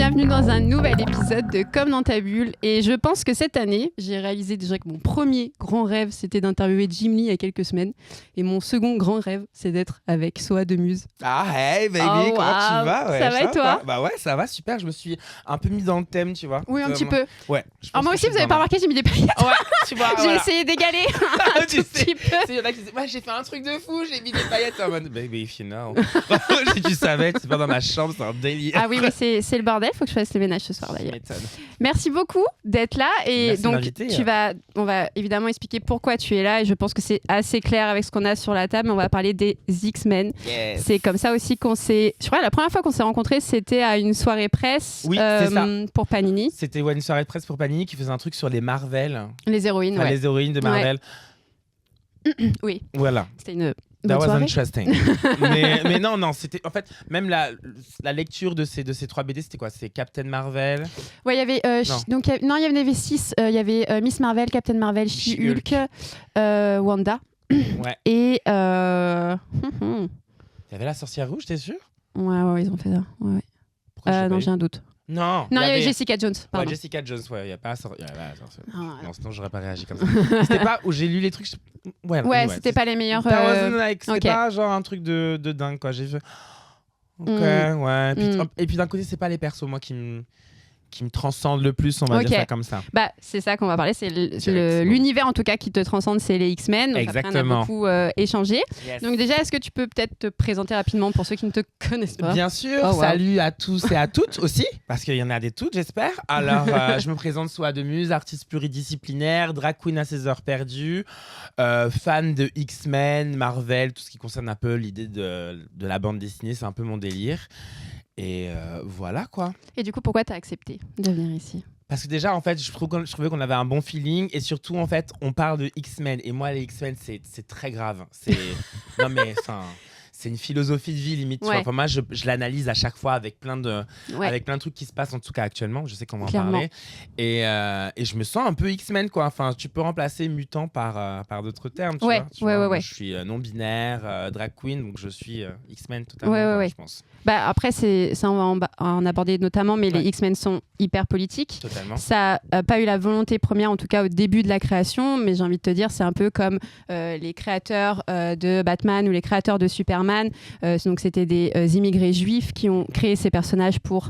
bienvenue dans un nouvel épisode de Comme dans ta bulle. Et je pense que cette année, j'ai réalisé déjà que mon premier grand rêve, c'était d'interviewer Jim Lee il y a quelques semaines. Et mon second grand rêve, c'est d'être avec Soa de Muse. Ah, hey baby, Oh, comment tu wow. vas? Ça va et toi? Bah ouais, ça va, super. Je me suis un peu mis dans le thème, tu vois. Oui, un petit peu. Ouais. Alors moi aussi, vous avez pas remarqué, j'ai mis des paillettes. Ouais, tu vois. J'ai essayé d'égaler un Tu tout sais, petit peu. il y en a qui disent, ouais, j'ai fait un truc de fou, j'ai mis des paillettes en mode, baby, if you know. Si tu savais, c'est pas dans ma chambre, c'est un délire. Ah oui, mais c'est le bordel, faut que je fasse le ménage ce soir Tu d'ailleurs. m'étonnes. Merci beaucoup d'être là et Merci de donc m'inviter. on va évidemment expliquer pourquoi tu es là et je pense que c'est assez clair avec ce qu'on a sur la table, mais on va parler des X-Men. Yes. C'est comme ça aussi qu'on s'est... Je crois la première fois qu'on s'est rencontrés, c'était à une soirée presse Oui, c'est ça. pour Panini. C'était une soirée de presse pour Panini qui faisait un truc sur les Marvel, Les héroïnes, enfin, ouais. les héroïnes de Marvel. Oui, Voilà. c'était une That bonne was soirée. interesting. mais non, c'était en fait même la lecture de ces 3 BD, c'était quoi? C'est Captain Marvel. Ouais, il y avait Non. il y en avait 6. Il y avait Miss Marvel, Captain Marvel, She-Hulk, Wanda Ouais. et Il y avait la sorcière rouge, t'es sûr? ouais, ils ont fait ça. Ouais. Pourquoi je sais Non, pas j'ai un doute. Non, Non, il y avait Jessica Jones. Ouais, Pardon. Jessica Jones, ouais, il y a pas la sorcière. Ah, ouais. Non, sinon j'aurais pas réagi comme ça. C'était pas où j'ai lu les trucs. Ouais, C'était pas les meilleurs. That wasn't like, c'était ok. pas genre un truc de dingue quoi. J'ai fait. Ok, ouais. Et puis d'un côté, c'est pas les persos moi qui me transcendent le plus, on va Ok. dire ça comme ça. Bah, c'est ça qu'on va parler. C'est Directement. l'univers en tout cas qui te transcende, c'est les X-Men. Donc après, on a Exactement. beaucoup échangé. Donc déjà, est-ce que tu peux peut-être te présenter rapidement pour ceux qui ne te connaissent pas? Bien sûr, Oh, wow. salut à tous et à toutes aussi, parce qu'il y en a des toutes, j'espère. Alors, je me présente Soa de Muse, artiste pluridisciplinaire, drag queen à ses heures perdues, fan de X-Men, Marvel, tout ce qui concerne un peu l'idée de la bande dessinée, c'est un peu mon délire. Et voilà quoi. Et du coup, pourquoi tu as accepté de venir ici? Parce que déjà, en fait, je trouvais qu'on avait un bon feeling. Et surtout, en fait, on parle de X-Men. Et moi, les X-Men, c'est très grave. Non, mais c'est une philosophie de vie, limite. Tu vois. Enfin, moi, je l'analyse à chaque fois avec plein de trucs qui se passent, en tout cas actuellement. Je sais qu'on va en parler. Et je me sens un peu X-Men, quoi. Enfin, tu peux remplacer mutant par d'autres termes. Tu vois. Moi, je suis non-binaire, drag queen. Donc, je suis X-Men totalement, je pense. Bah après, ça, on va en aborder notamment, mais les X-Men sont hyper politiques. Totalement. Ça n'a pas eu la volonté première, en tout cas au début de la création, mais j'ai envie de te dire, c'est un peu comme les créateurs de Batman ou les créateurs de Superman. Donc, c'était des immigrés juifs qui ont créé ces personnages pour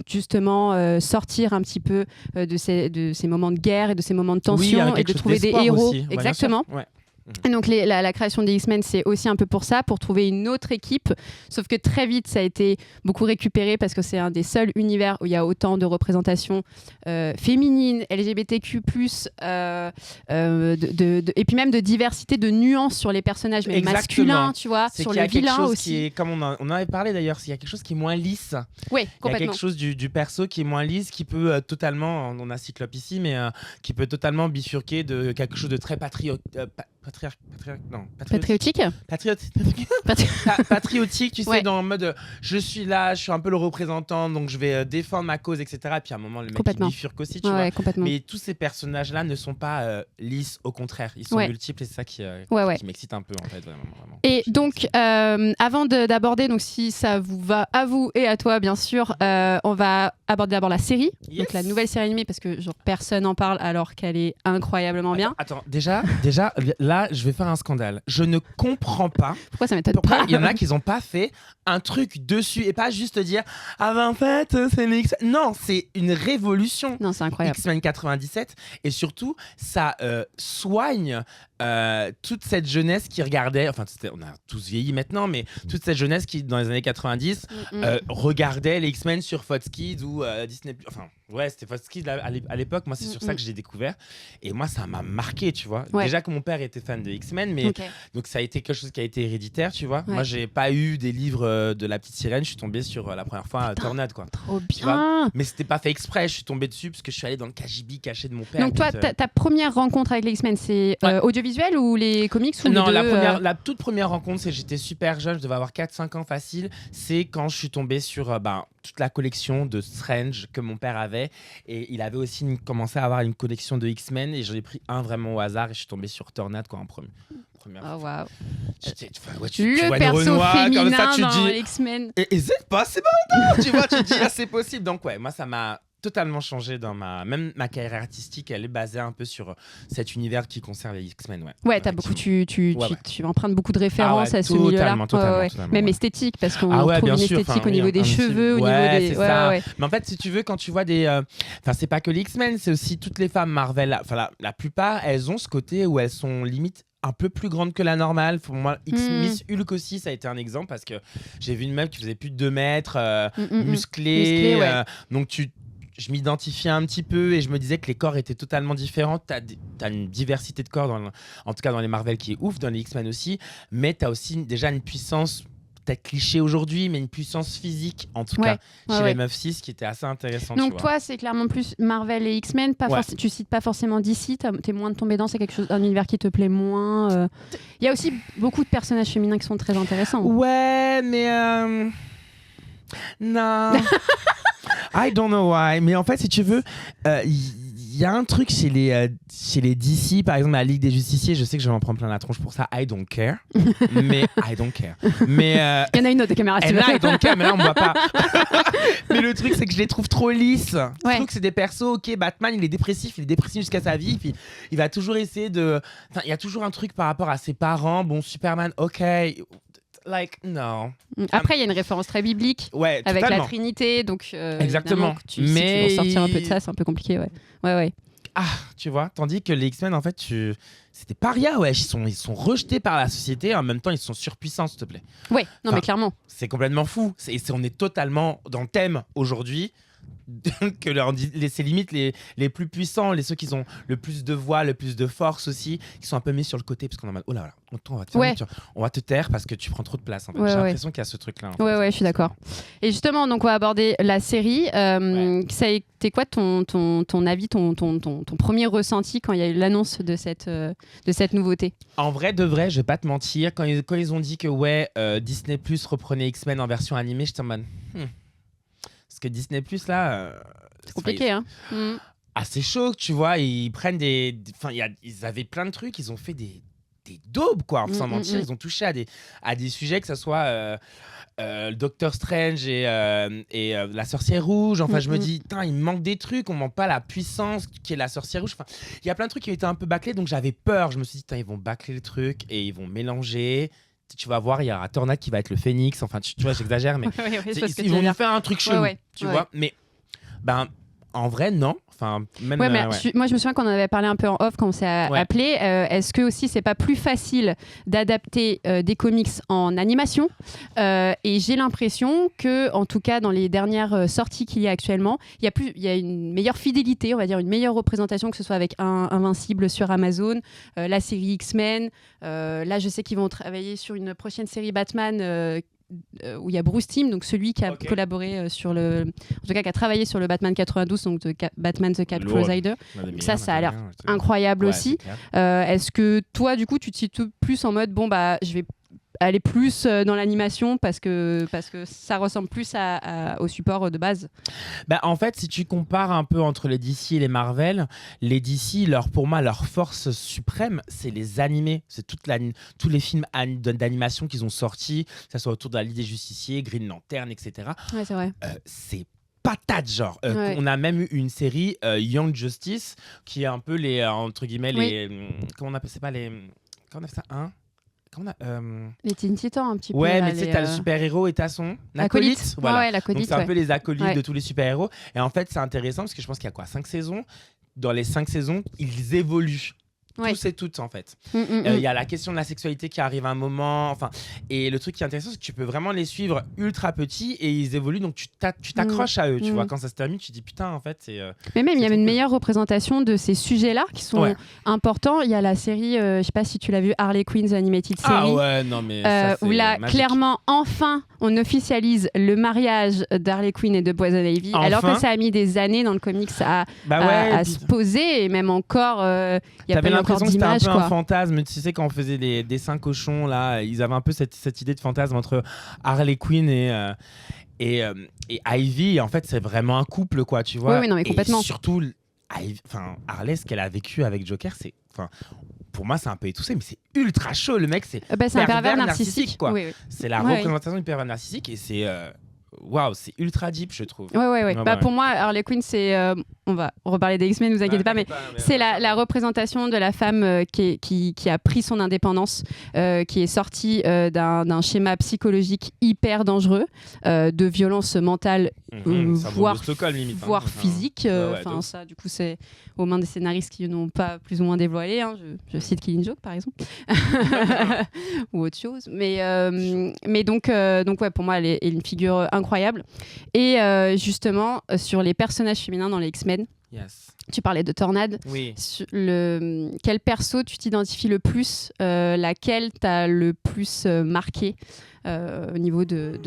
justement sortir un petit peu de ces moments de guerre et de ces moments de tension et de trouver des héros. Aussi. Exactement. Ouais. Et donc la création des X-Men, c'est aussi un peu pour ça, pour trouver une autre équipe. Sauf que très vite, ça a été beaucoup récupéré parce que c'est un des seuls univers où il y a autant de représentations féminines, LGBTQ+, et puis même de diversité, de nuances sur les personnages, même masculins, tu vois, sur les vilains aussi. Comme on en avait parlé d'ailleurs, il y a quelque chose qui est moins lisse. Oui, complètement. Il y a quelque chose du perso qui est moins lisse, qui peut totalement, on a Cyclope ici, mais patriotique. qui peut totalement bifurquer de quelque chose de très patriotique, tu sais, dans le mode je suis là, je suis un peu le représentant, donc je vais défendre ma cause, etc. Et puis à un moment, le mec il bifurque aussi, tu vois. Mais tous ces personnages-là ne sont pas lisses, au contraire, ils sont multiples et c'est ça qui m'excite un peu en fait, vraiment. Et donc, avant d'aborder, donc si ça vous va à vous et à toi, bien sûr, on va aborder d'abord la série, donc la nouvelle série animée, parce que genre personne n'en parle alors qu'elle est incroyablement bien. Attends, déjà, là, je vais faire un scandale. Je ne comprends pas. Pourquoi ça m'étonne pas? Il y en a qui n'ont pas fait un truc dessus et pas juste dire ah ben en fait c'est les X-Men. Non, c'est une révolution. Non, c'est incroyable. X-Men 97 et surtout ça soigne toute cette jeunesse qui regardait, enfin on a tous vieilli maintenant, mais toute cette jeunesse qui dans les années 90 regardait les X-Men sur Fox Kids ou Disney+. Enfin ouais, c'était Fox Kids à l'époque. Moi c'est sur ça que j'ai découvert et moi ça m'a marqué, tu vois. Déjà que mon père était fan de X-Men, mais donc ça a été quelque chose qui a été héréditaire, tu vois. Moi j'ai pas eu des livres de La Petite Sirène, je suis tombé sur la première fois Tornade, quoi. Trop bien. Mais c'était pas fait exprès, je suis tombé dessus parce que je suis allé dans le KGB caché de mon père. Donc toi, ta première rencontre avec les X-Men, c'est audiovisuel ou les comics ou Non, les deux, la toute première rencontre, c'est j'étais super jeune, je devais avoir 4-5 ans facile, c'est quand je suis tombé sur toute la collection de Strange que mon père avait avait. Et il avait aussi commencé à avoir une collection de X-Men et j'en ai pris un vraiment au hasard et je suis tombé sur Tornade en premier. Oh waouh. Tu le vois perso Renoir, féminin comme ça, tu dans dis, X-Men. et c'est pas, c'est bon, tu vois, tu te dis, ah, c'est possible. Donc ouais, moi ça m'a totalement changé dans même ma carrière artistique, elle est basée un peu sur cet univers qui concerne les X-Men. Ouais, t'as beaucoup, tu empruntes beaucoup de références à ce milieu-là. Totalement, même esthétique, parce qu'on trouve bien une sûr, esthétique au niveau des cheveux, au niveau des. C'est ça. Mais en fait, si tu veux, quand tu vois des, enfin, c'est pas que les X-Men, c'est aussi toutes les femmes Marvel. Enfin, la plupart, elles ont ce côté où elles sont limite un peu plus grande que la normale. Pour moi, Miss Hulk aussi, ça a été un exemple parce que j'ai vu une meuf qui faisait plus de 2 mètres, musclée. Donc je m'identifiais un petit peu et je me disais que les corps étaient totalement différents. T'as une diversité de corps, en tout cas dans les Marvel qui est ouf, dans les X-Men aussi, mais t'as aussi déjà une puissance, peut-être cliché aujourd'hui, mais une puissance physique, en tout cas, chez les meufs 6 qui était assez intéressante. Donc toi, c'est clairement plus Marvel et X-Men, tu cites pas forcément DC, t'es moins tombé dans, c'est un univers qui te plaît moins. Il y a aussi beaucoup de personnages féminins qui sont très intéressants. Ouais, mais... Non. I don't know why. Mais en fait, si tu veux, il y a un truc chez les DC, par exemple, la Ligue des Justiciers, je sais que je vais en prendre plein la tronche pour ça, I don't care. Mais I don't care. Mais il y en a une autre de caméra. I don't care, mais là on me voit pas. Mais le truc, c'est que je les trouve trop lisses. Je trouve que c'est des persos. Ok, Batman, il est dépressif jusqu'à sa vie. Puis il va toujours essayer de. Enfin, il y a toujours un truc par rapport à ses parents. Bon, Superman, ok. Like, non. Après, il y a une référence très biblique avec la Trinité, donc exactement. Si tu veux sortir un peu de ça, c'est un peu compliqué, ouais. Ah, tu vois, tandis que les X-Men, en fait, c'était paria, ouais. Ils sont rejetés par la société, en même temps, ils sont surpuissants, s'il te plaît. Ouais, non, mais clairement. C'est complètement fou. On est totalement dans le thème aujourd'hui. Que c'est limite les plus puissants, ceux qui ont le plus de voix, le plus de force aussi, qui sont un peu mis sur le côté parce qu'on est en mode oh là là, on va te fermer, on va te taire parce que tu prends trop de place. En fait. J'ai l'impression qu'il y a ce truc là. Ouais, je suis d'accord. Et justement, donc on va aborder la série. Ça a été quoi ton avis, ton premier ressenti quand il y a eu l'annonce de cette nouveauté? En vrai de vrai, je vais pas te mentir, quand ils ont dit que Disney Plus reprenait X-Men en version animée, j'étais en mode parce que Disney Plus là, c'est compliqué, hein. Assez chaud, tu vois. Ils prennent ils avaient plein de trucs. Ils ont fait des daubes, quoi. Sans mentir, ils ont touché à des sujets, que ce soit le Docteur Strange et la Sorcière Rouge. Enfin, je me dis, il me manque des trucs. On manque pas la puissance qui est la Sorcière Rouge. Enfin, il y a plein de trucs qui étaient un peu bâclés, donc j'avais peur. Je me suis dit, ils vont bâcler le truc et ils vont mélanger. Tu vas voir, il y aura Tornade qui va être le Phénix. Enfin, tu vois, j'exagère, mais ils vont nous faire un truc chelou, tu vois. Mais en vrai, non. Enfin, même, moi, je me souviens qu'on en avait parlé un peu en off quand on s'est appelé. Est-ce que aussi c'est pas plus facile d'adapter des comics en animation et j'ai l'impression que, en tout cas, dans les dernières sorties qu'il y a actuellement, il y a une meilleure fidélité, on va dire une meilleure représentation, que ce soit avec Invincible sur Amazon, la série X-Men. Là, je sais qu'ils vont travailler sur une prochaine série Batman. Où il y a Bruce Timm, donc celui qui a collaboré en tout cas qui a travaillé sur le Batman 92, donc Batman The Cat Crusader. Ça a l'air incroyable aussi. Est-ce que toi, du coup, tu te situes plus en mode je vais aller plus dans l'animation parce que ça ressemble plus au support de base? En fait, si tu compares un peu entre les DC et les Marvel, les DC, pour moi, leur force suprême, c'est les animés. C'est tous les films d'animation qu'ils ont sortis, que ce soit autour de la Ligue des Justiciers, Green Lantern, etc. Ouais, c'est vrai. C'est patate, genre. On a même eu une série, Young Justice, qui est un peu entre guillemets, comment on appelle ça, les Teen Titans un petit peu. Ouais, mais tu sais, t'as le super-héros et t'as son acolyte. Voilà. l'acolyte, donc c'est un peu les acolytes de tous les super-héros. Et en fait, c'est intéressant parce que je pense qu'il y a 5 saisons. Dans les 5 saisons, ils évoluent. Tous et toutes, en fait. Il y a la question de la sexualité qui arrive à un moment. Et le truc qui est intéressant, c'est que tu peux vraiment les suivre ultra petits et ils évoluent. Donc tu t'accroches à eux. Tu vois, quand ça se termine, tu te dis putain, en fait, c'est. Mais même, il y a une meilleure représentation de ces sujets-là qui sont importants. Il y a la série, je sais pas si tu l'as vu, Harley Quinn, The Animated Series. Ah ouais, non, mais. Ça, où là, magique. clairement, enfin, on officialise le mariage d'Harley Quinn et de Poison Ivy. Enfin. Alors que ça a mis des années dans le comics à se poser. Et même encore, il y a pas encore d'image. C'était un peu un fantasme. Tu sais, quand on faisait les dessins cochons, là, ils avaient un peu cette idée de fantasme entre Harley Quinn et Ivy, en fait, c'est vraiment un couple, quoi, tu vois. Oui, non, mais complètement. Et surtout, Harley, ce qu'elle a vécu avec Joker, c'est... Pour moi, c'est un peu étoussé, mais c'est ultra chaud. Le mec, c'est un pervers narcissique, quoi. Oui. C'est la représentation du pervers narcissique et c'est... Waouh, c'est ultra deep, je trouve. Ouais. Pour moi, Harley Quinn, c'est... on va reparler des X-Men, ne vous inquiétez pas, mais c'est la représentation de la femme qui a pris son indépendance, qui est sortie d'un schéma psychologique hyper dangereux, de violence mentale, voire physique. Ça, du coup, c'est aux mains des scénaristes qui n'ont pas plus ou moins dévoilé. Hein. Je cite Killing Joke, par exemple. Ou autre chose. Mais donc ouais, pour moi, elle est une figure incroyable. Et justement, sur les personnages féminins dans les X-Men, tu parlais de Tornade. Oui. Quel perso tu t'identifies le plus, laquelle t'as le plus marqué au niveau de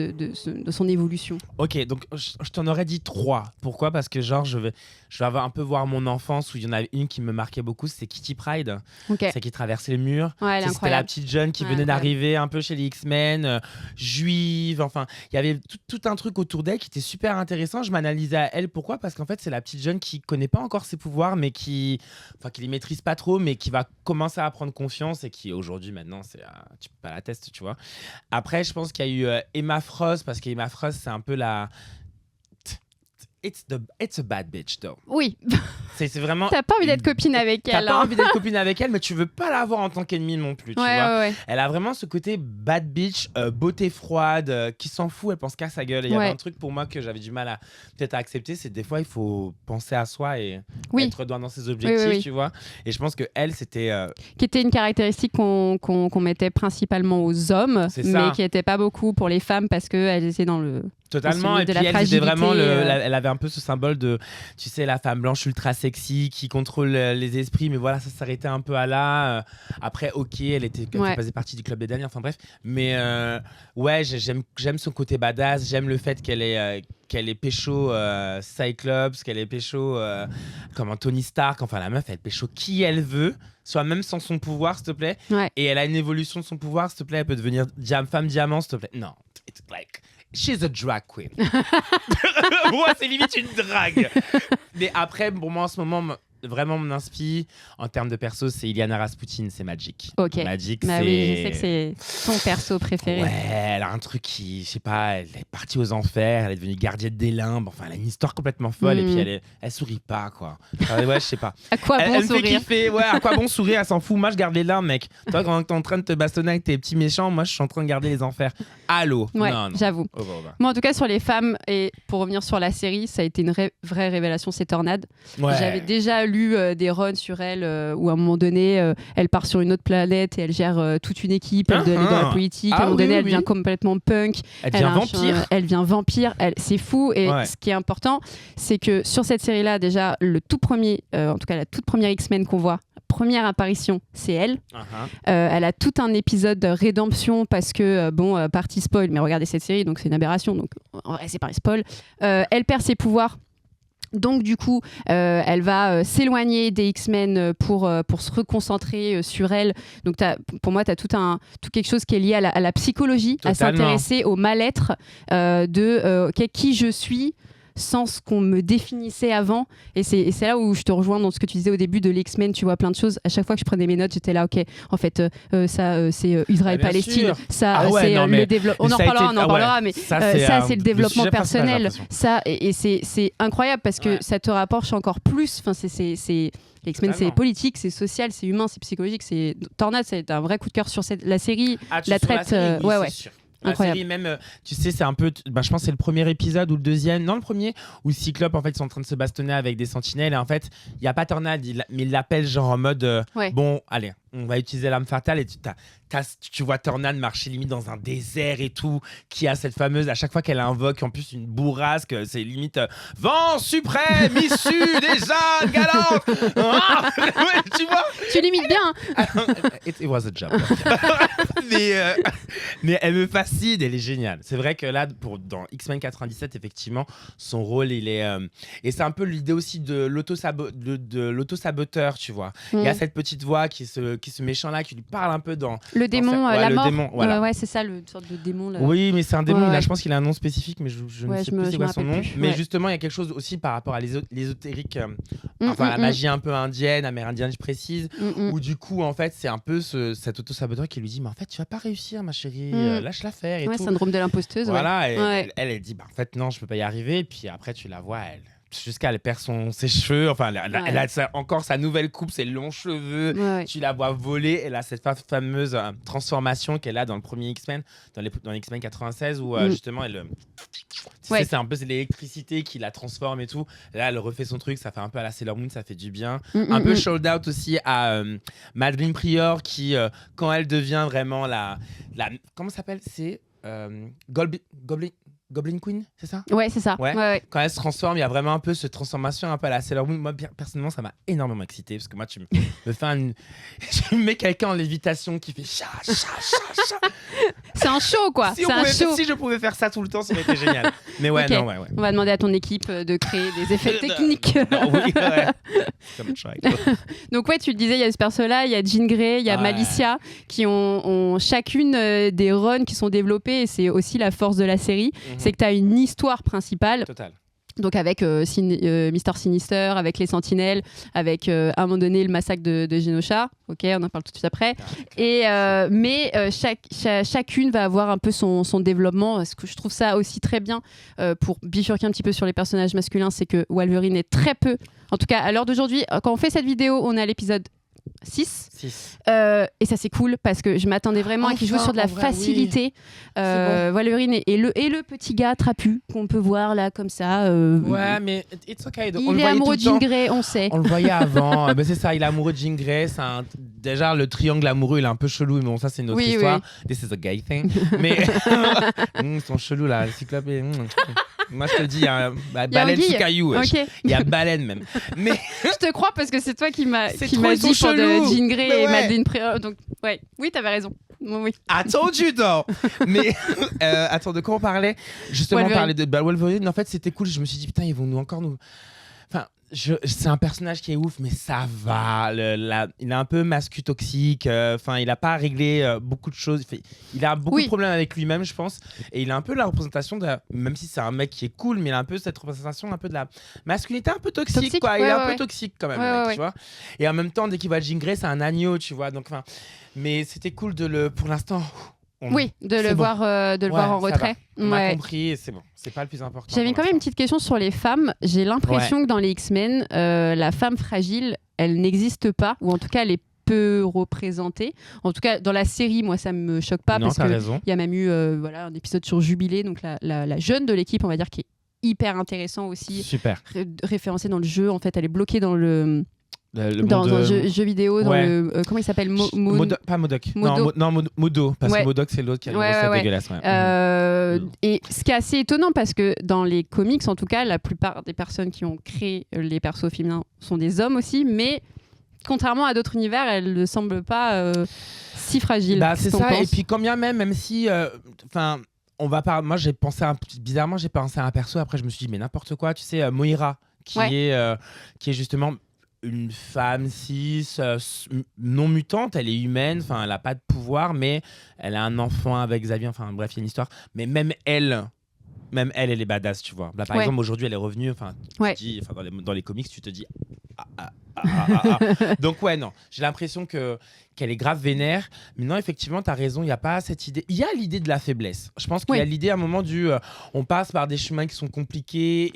son évolution? Ok, donc je t'en aurais dit 3. Pourquoi ? Parce que genre je vais avoir un peu voir mon enfance où il y en avait une qui me marquait beaucoup, c'est Kitty Pryde. C'est qui traversait le mur. Ouais, c'était la petite jeune qui venait d'arriver un peu chez les X-Men, juive. Enfin, il y avait tout un truc autour d'elle qui était super intéressant. Je m'analysais à elle. Pourquoi ? Parce qu'en fait, c'est la petite jeune qui connaît pas encore ses pouvoirs, mais qui les maîtrise pas trop, mais qui va commencer à prendre confiance et qui aujourd'hui maintenant, tu peux pas la tester, tu vois. Après, je pense qu'il y a eu Emma Frost, parce qu'Emma Frost, c'est un peu la... It's a bad bitch, though. Oui. C'est vraiment... T'as pas envie d'être copine avec elle. T'as pas envie d'être copine avec elle, mais tu veux pas l'avoir en tant qu'ennemie non plus, tu vois. Ouais. Elle a vraiment ce côté bad bitch, beauté froide, qui s'en fout, elle pense qu'à sa gueule. Et il y avait un truc pour moi que j'avais du mal à peut-être à accepter, c'est des fois, il faut penser à soi et être droit dans ses objectifs, tu vois. Et je pense que elle, c'était... Qui était une caractéristique qu'on mettait principalement aux hommes, mais qui était pas beaucoup pour les femmes parce qu'elles étaient dans le... Totalement, et puis elle était vraiment elle avait un peu ce symbole de, tu sais, la femme blanche ultra sexy qui contrôle les esprits, mais voilà, ça s'arrêtait un peu à là. Après, ok, elle faisait partie du club des derniers, enfin bref, mais ouais, j'aime son côté badass, j'aime le fait qu'elle est pécho Cyclops, qu'elle est pécho comme Tony Stark, enfin la meuf elle pécho qui elle veut, soit même sans son pouvoir s'il te plaît, et elle a une évolution de son pouvoir s'il te plaît, elle peut devenir femme diamant s'il te plaît, non, it's like... She's a drag queen. Moi, c'est limite une drague. Mais après, pour moi, en ce moment, vraiment mon inspi en termes de perso, c'est Illyana Rasputin, c'est Magic. Magic, c'est... Oui, je sais que c'est son perso préféré. Ouais, elle a un truc qui, je sais pas, elle est partie aux enfers, elle est devenue gardienne des limbes, enfin, elle a une histoire complètement folle et puis elle sourit pas, quoi. Enfin, ouais, je sais pas. À quoi bon sourire ? Elle me fait kiffer, ouais, à quoi bon sourire, elle s'en fout. Moi, je garde les limbes, mec. Toi, quand t'es en train de te bastonner avec tes petits méchants, moi, je suis en train de garder les enfers. Allô ? Ouais, non. J'avoue. Moi, en tout cas, sur les femmes, et pour revenir sur la série, ça a été une vraie révélation, c'est Tornade. J'avais déjà lu des runs sur elle où à un moment donné, elle part sur une autre planète et elle gère toute une équipe, elle est dans la politique. À un moment donné, elle devient complètement punk. Elle devient vampire. C'est fou. Et ce qui est important, c'est que sur cette série-là, déjà, le tout premier, en tout cas la toute première X-Men qu'on voit, première apparition, c'est elle. Elle a tout un épisode de rédemption parce que, partie spoil, mais regardez cette série, donc c'est une aberration, donc en vrai, c'est pas un spoil. Elle perd ses pouvoirs. Donc du coup, elle va s'éloigner des X-Men pour se reconcentrer sur elle. Donc pour moi, tu as tout quelque chose qui est lié à la psychologie, à s'intéresser au mal-être de qui je suis sans ce qu'on me définissait avant. Et c'est là où je te rejoins dans ce que tu disais au début de l'X-Men, tu vois plein de choses. À chaque fois que je prenais mes notes, j'étais là, ok, en fait, ça, c'est Israël-Palestine. Ça, c'est le développement. On en parlera, mais ça, c'est le développement personnel. Ça, et c'est incroyable parce que ça te rapproche encore plus. Enfin, c'est X-Men, c'est politique, c'est social, c'est humain, c'est psychologique. Tornade, c'est un vrai coup de cœur sur la série. La traite, ouais. La série même, tu sais, c'est un peu, je pense que c'est le premier épisode ou le deuxième, non le premier, où Cyclope en fait ils sont en train de se bastonner avec des sentinelles et en fait il y a pas Tornade, mais il l'appelle genre en mode bon allez, on va utiliser l'arme fatale et tu vois Tornade marcher limite dans un désert et tout, qui a cette fameuse, à chaque fois qu'elle invoque en plus une bourrasque, c'est limite vent suprême issu des ânes galantes. Ouais, tu vois, tu limites bien. It was a job. mais elle me fascine, elle est géniale. C'est vrai que là, dans X-Men 97, effectivement, son rôle, il est... et c'est un peu l'idée aussi de l'autosaboteur, tu vois. Il y a cette petite voix qui se ce méchant-là qui lui parle un peu dans... Le démon, la le mort. Démon, voilà. Ouais, c'est ça, le sorte de démon. Là. Oui, mais c'est un démon, Ouais. je pense qu'il a un nom spécifique, mais je ne sais plus c'est quoi son nom. Mais justement, il y a quelque chose aussi par rapport à l'ésotérique, la magie un peu indienne, amérindienne, je précise, où du coup, en fait, c'est un peu cet auto-saboteur qui lui dit, mais en fait, tu vas pas réussir, ma chérie, lâche-la faire et tout. Syndrome de l'imposteuse. Voilà, et elle dit, en fait, non, je peux pas y arriver. Et puis après, tu la vois, jusqu'à elle perd ses cheveux, enfin elle a encore sa nouvelle coupe, ses longs cheveux, tu la vois voler, elle a cette fameuse transformation qu'elle a dans le premier X-Men, dans X-Men 96 où justement elle c'est un peu l'électricité qui la transforme et tout, là elle refait son truc, ça fait un peu à la Sailor Moon, ça fait du bien, un peu shout out aussi à Madeline Prior qui quand elle devient vraiment la comment ça s'appelle, c'est Goblin Queen, c'est ça ? Ouais, c'est ça. Ouais. Quand elle se transforme, il y a vraiment un peu cette transformation un peu à la Sailor Moon. Moi, personnellement, ça m'a énormément excité parce que moi, tu me fais tu me mets quelqu'un en lévitation qui fait chat. C'est un show, quoi. Si je pouvais faire ça tout le temps, ça aurait été génial. Mais ouais, non, ouais. On va demander à ton équipe de créer des effets techniques. Donc ouais, tu le disais, il y a ce perso-là, il y a Jean Grey, il y a Malicia qui ont chacune des runs qui sont développés et c'est aussi la force de la série. C'est que tu as une histoire principale. Total. Donc avec Mister Sinister, avec les Sentinelles, avec à un moment donné le massacre de Genosha. Ok, on en parle tout de suite après. Mais chacune va avoir un peu son développement. Ce que je trouve ça aussi très bien pour bifurquer un petit peu sur les personnages masculins, c'est que Wolverine est très peu. En tout cas, à l'heure d'aujourd'hui, quand on fait cette vidéo, on est à l'épisode 6. Et ça c'est cool parce que je m'attendais vraiment à qu'il joue sur de la facilité. Wolverine et le petit gars trapu qu'on peut voir là comme ça. Ouais, mais it's okay. Il est amoureux de Jean Grey, on sait. On le voyait avant. Mais c'est ça, il est amoureux de Jean Grey. Déjà, le triangle amoureux, il est un peu chelou. Mais bon, ça, c'est une autre histoire. This is a gay thing. Mais ils sont chelous là, le cyclope. Moi, je te le dis, il y a baleine sous caillou. Il y a baleine même. Mais je te crois parce que c'est toi qui m'a dit pour de Jean Grey et Madeline Prior. Donc, oui, t'avais raison. Oui. I told you though. Mais attends, de quoi on parlait ? Justement, on parlait de Wolverine. En fait, c'était cool. Je me suis dit, putain, ils vont encore nous. Enfin, c'est un personnage qui est ouf, mais ça va. Il est un peu mascu toxique. Il n'a pas réglé beaucoup de choses. Il a beaucoup de problèmes avec lui-même, je pense. Et il a un peu la représentation même si c'est un mec qui est cool, mais il a un peu cette représentation un peu de la masculinité un peu toxique, quoi. Il est un peu toxique quand même, mec, tu vois. Et en même temps, dès qu'il voit Jean Grey, c'est un agneau, tu vois. Donc, mais c'était cool pour l'instant. De le voir en retrait. On a compris et c'est bon. C'est pas le plus important. J'avais quand même une petite question sur les femmes. J'ai l'impression que dans les X-Men, la femme fragile, elle n'existe pas, ou en tout cas, elle est peu représentée. En tout cas, dans la série, moi, ça me choque pas parce qu'il y a même eu un épisode sur Jubilé, donc la jeune de l'équipe, on va dire, qui est hyper intéressant aussi. Super. Référencée dans le jeu. En fait, elle est bloquée dans dans un jeu vidéo, dans le comment il s'appelle, pas Modoc. Modo, parce que Modoc c'est l'autre qui a une dégueulasse. Et ce qui est assez étonnant parce que dans les comics, en tout cas, la plupart des personnes qui ont créé les persos féminins sont des hommes aussi, mais contrairement à d'autres univers, elles ne semblent pas si fragiles. C'est ça. Et puis quand même si, moi bizarrement j'ai pensé à un perso. Après je me suis dit mais n'importe quoi. Tu sais, Moira qui est justement une femme cis, non mutante, elle est humaine, elle n'a pas de pouvoir, mais elle a un enfant avec Xavier, bref, il y a une histoire. Mais même elle, elle est badass, tu vois. Là, par exemple, aujourd'hui, elle est revenue, dans les comics, tu te dis... Donc non, j'ai l'impression qu'elle est grave vénère, mais non, effectivement t'as raison, il n'y a pas cette idée, il y a l'idée de la faiblesse, je pense qu'il y a l'idée à un moment on passe par des chemins qui sont compliqués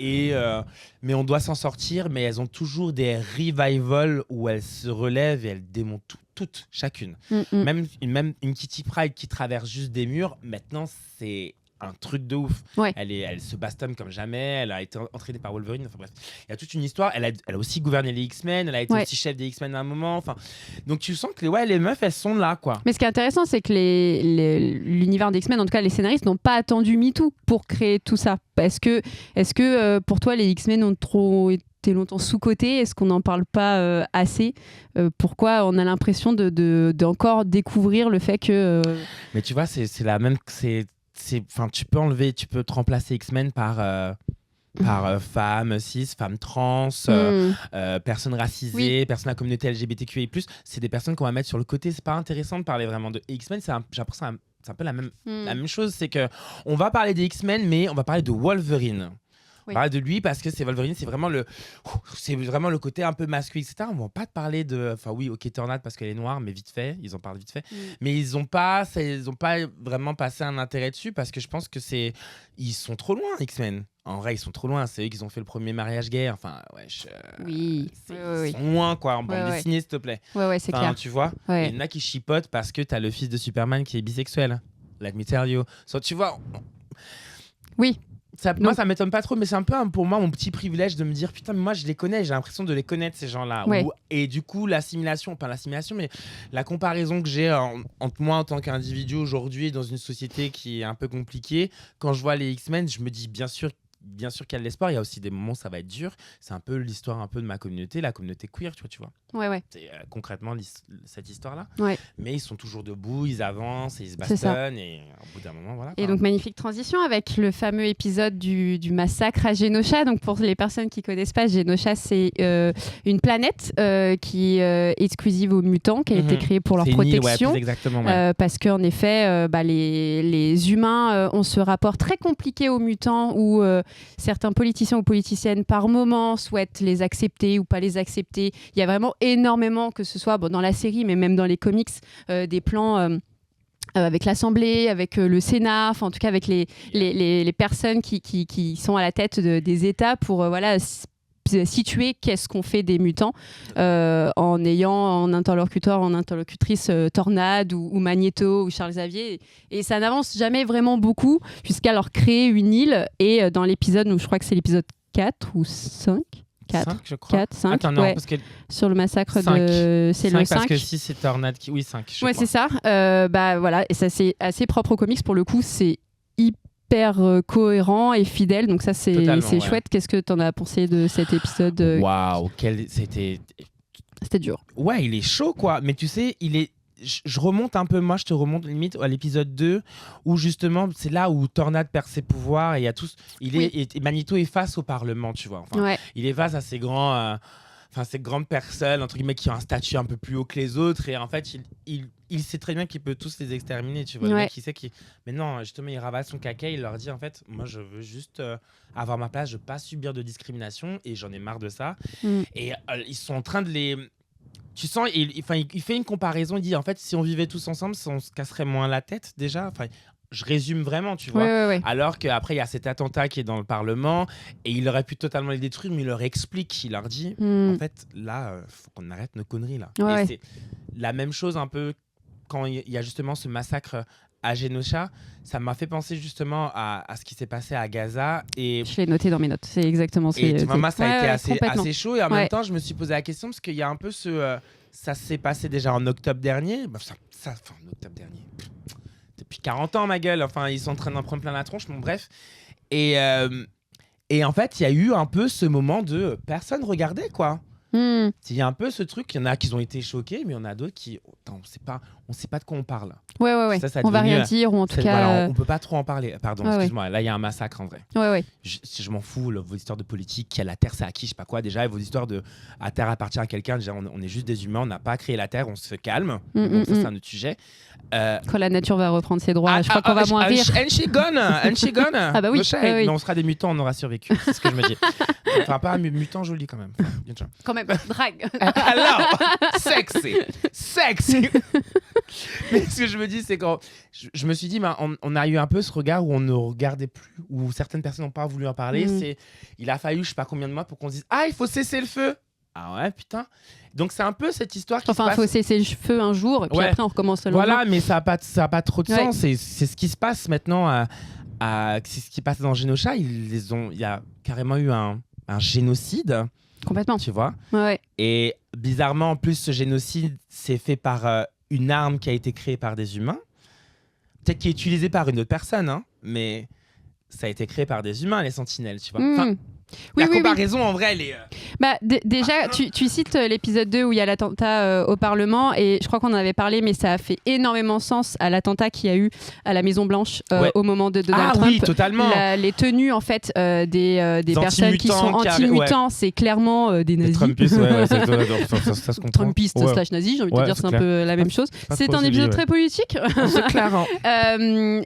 mais on doit s'en sortir, mais elles ont toujours des revivals où elles se relèvent et elles démontent toutes, chacune. Même une Kitty Pryde qui traverse juste des murs, maintenant c'est un truc de ouf. Elle se bastonne comme jamais, elle a été entraînée par Wolverine, bref. Il y a toute une histoire, elle a aussi gouverné les X-Men, elle a été aussi chef des X-Men à un moment, donc tu sens que les meufs elles sont là, quoi. Mais ce qui est intéressant, c'est que l'univers des X-Men, en tout cas les scénaristes, n'ont pas attendu MeToo pour créer tout ça. Est-ce que pour toi les X-Men ont trop été longtemps sous-cotés? Est-ce qu'on n'en parle pas assez? Pourquoi on a l'impression d'encore découvrir le fait que... Mais tu vois, c'est la même... tu peux te remplacer X-Men par par femmes cis, femmes trans, personnes racisées, personnes de la communauté LGBTQI+. C'est des personnes qu'on va mettre sur le côté. C'est pas intéressant de parler vraiment de X-Men. J'ai l'impression que c'est un peu la même chose. C'est qu'on va parler des X-Men, mais on va parler de Wolverine. On va parler de lui parce que c'est Wolverine, c'est vraiment le côté un peu masculin, etc. On va pas te parler de... Enfin oui, ok, Tornade parce qu'elle est noire, mais vite fait, ils en parlent vite fait. Mais ils ont pas vraiment passé un intérêt dessus parce que je pense que ils sont trop loin, X-Men. En vrai, ils sont trop loin. C'est eux qui ont fait le premier mariage gay. Enfin, ils sont loin, quoi. En bande dessinée, s'il te plaît. Ouais, c'est clair. Tu vois, il y en a qui chipotent parce que t'as le fils de Superman qui est bisexuel. Let me tell you. So, tu vois... Oui. Moi, ça m'étonne pas trop, mais c'est un peu pour moi mon petit privilège de me dire putain, mais moi je les connais, j'ai l'impression de les connaître ces gens-là. Et du coup, pas l'assimilation, mais la comparaison que j'ai entre moi en tant qu'individu aujourd'hui dans une société qui est un peu compliquée, quand je vois les X-Men, je me dis bien sûr qu'il y a de l'espoir. Il y a aussi des moments où ça va être dur. C'est un peu l'histoire un peu de ma communauté, la communauté queer, tu vois. C'est concrètement cette histoire-là. Mais ils sont toujours debout, ils avancent, et ils se bastonnent et au bout d'un moment, voilà. Et donc magnifique transition avec le fameux épisode du massacre à Genosha. Donc pour les personnes qui connaissent pas, Genosha c'est une planète qui est exclusive aux mutants, qui a été créée pour leur protection. Parce qu'en effet, les humains ont ce rapport très compliqué aux mutants où certains politiciens ou politiciennes par moment souhaitent les accepter ou pas les accepter. Il y a vraiment énormément, que ce soit dans la série, mais même dans les comics, des plans avec l'Assemblée, avec le Sénat, en tout cas avec les personnes qui sont à la tête des États pour situer qu'est-ce qu'on fait des mutants en ayant en interlocutrice Tornade ou Magneto ou Charles Xavier, et ça n'avance jamais vraiment beaucoup jusqu'à leur créer une île. Et dans l'épisode, je crois que c'est l'épisode 4 ou 5, 5, je crois. 4, 5, Attends, non, parce que... sur le massacre 5. c'est le 5. Parce que si c'est Tornade qui... Oui, 5, je crois. C'est ça. Et ça, c'est assez propre aux comics. Pour le coup, c'est hyper cohérent et fidèle. Donc ça, c'est chouette. Qu'est-ce que t'en as pensé de cet épisode Waouh, c'était dur. Ouais, il est chaud, quoi. Mais tu sais, je remonte un peu, moi je te remonte limite à l'épisode 2 où justement c'est là où Tornade perd ses pouvoirs et il y a tous et Magneto est face au Parlement, tu vois. Il est face à ces grandes personnes entre guillemets qui ont un statut un peu plus haut que les autres, et en fait il sait très bien qu'il peut tous les exterminer, tu vois. Le mec, il sait mais non, justement il ravale son caca, il leur dit en fait moi je veux juste avoir ma place, je veux pas subir de discrimination et j'en ai marre de ça. Et ils sont en train de les... Tu sens, il fait une comparaison, il dit en fait si on vivait tous ensemble, on se casserait moins la tête déjà. Je résume vraiment, tu vois. Alors qu'après il y a cet attentat qui est dans le Parlement et il aurait pu totalement les détruire, mais il leur explique, il leur dit en fait là, faut qu'on arrête nos conneries là. Et c'est la même chose un peu quand il y a justement ce massacre à Genosha. Ça m'a fait penser justement à ce qui s'est passé à Gaza. Et je l'ai noté dans mes notes, c'est exactement ce que... Moi, ça a été assez chaud, et en même temps, je me suis posé la question parce qu'il y a un peu ça s'est passé déjà en octobre dernier. En octobre dernier. Depuis 40 ans, ma gueule. Ils sont en train d'en prendre plein la tronche, bref. Et en fait, il y a eu un peu ce moment de personne regardait, quoi. Il y a un peu ce truc, il y en a qui ont été choqués, mais il y en a d'autres qui... on sait pas de quoi on parle. Ça on va rien dire, ou en tout cas... on peut pas trop en parler. Pardon, excuse-moi, là il y a un massacre en vrai. Je m'en fous, vos histoires de politique, qui a la Terre, c'est à qui, je sais pas quoi. Déjà, vos histoires de la Terre appartient à quelqu'un, déjà on est juste des humains, on n'a pas créé la Terre, on se calme. Donc ça c'est un autre sujet. Quand la nature va reprendre ses droits, je crois qu'on va moins rire. And she gone. Ah bah oui. Mais on sera des mutants, on aura survécu. C'est ce que je me dis. Enfin, pas un mutant joli quand même. Quand même, drague. Alors, sexy. Mais ce que je me dis, c'est quand je me suis dit, on a eu un peu ce regard où on ne regardait plus, où certaines personnes n'ont pas voulu en parler. Il a fallu je sais pas combien de mois pour qu'on se dise il faut cesser le feu. Ah ouais, putain. Donc c'est un peu cette histoire qui se passe. Il faut cesser le feu un jour, et puis après on recommence le lendemain. Voilà, mais ça a pas trop de sens. C'est ce qui se passe maintenant. C'est ce qui passe dans Genosha. Il y a carrément eu un génocide. Complètement. Tu vois. Et bizarrement, en plus, ce génocide s'est fait par une arme qui a été créée par des humains. Peut-être qui est utilisée par une autre personne, mais ça a été créé par des humains, les sentinelles, tu vois. La comparaison, en vrai, elle est... Déjà, tu cites l'épisode 2 où il y a l'attentat au Parlement, et je crois qu'on en avait parlé, mais ça a fait énormément sens à l'attentat qu'il y a eu à la Maison-Blanche au moment de Donald Trump. Oui, totalement. Les tenues, en fait, des personnes qui sont anti-mutants, c'est clairement des nazis. Des Trumpistes, ça se comprend. Trumpistes / nazis, j'ai envie de dire, c'est un peu la même chose. C'est un épisode très politique. C'est clair.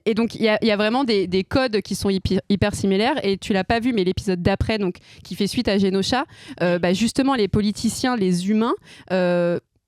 Et donc, il y a vraiment des codes qui sont hyper similaires, et tu l'as pas vu, mais l'épisode d'après, donc qui fait suite à Genosha, justement les politiciens, les humains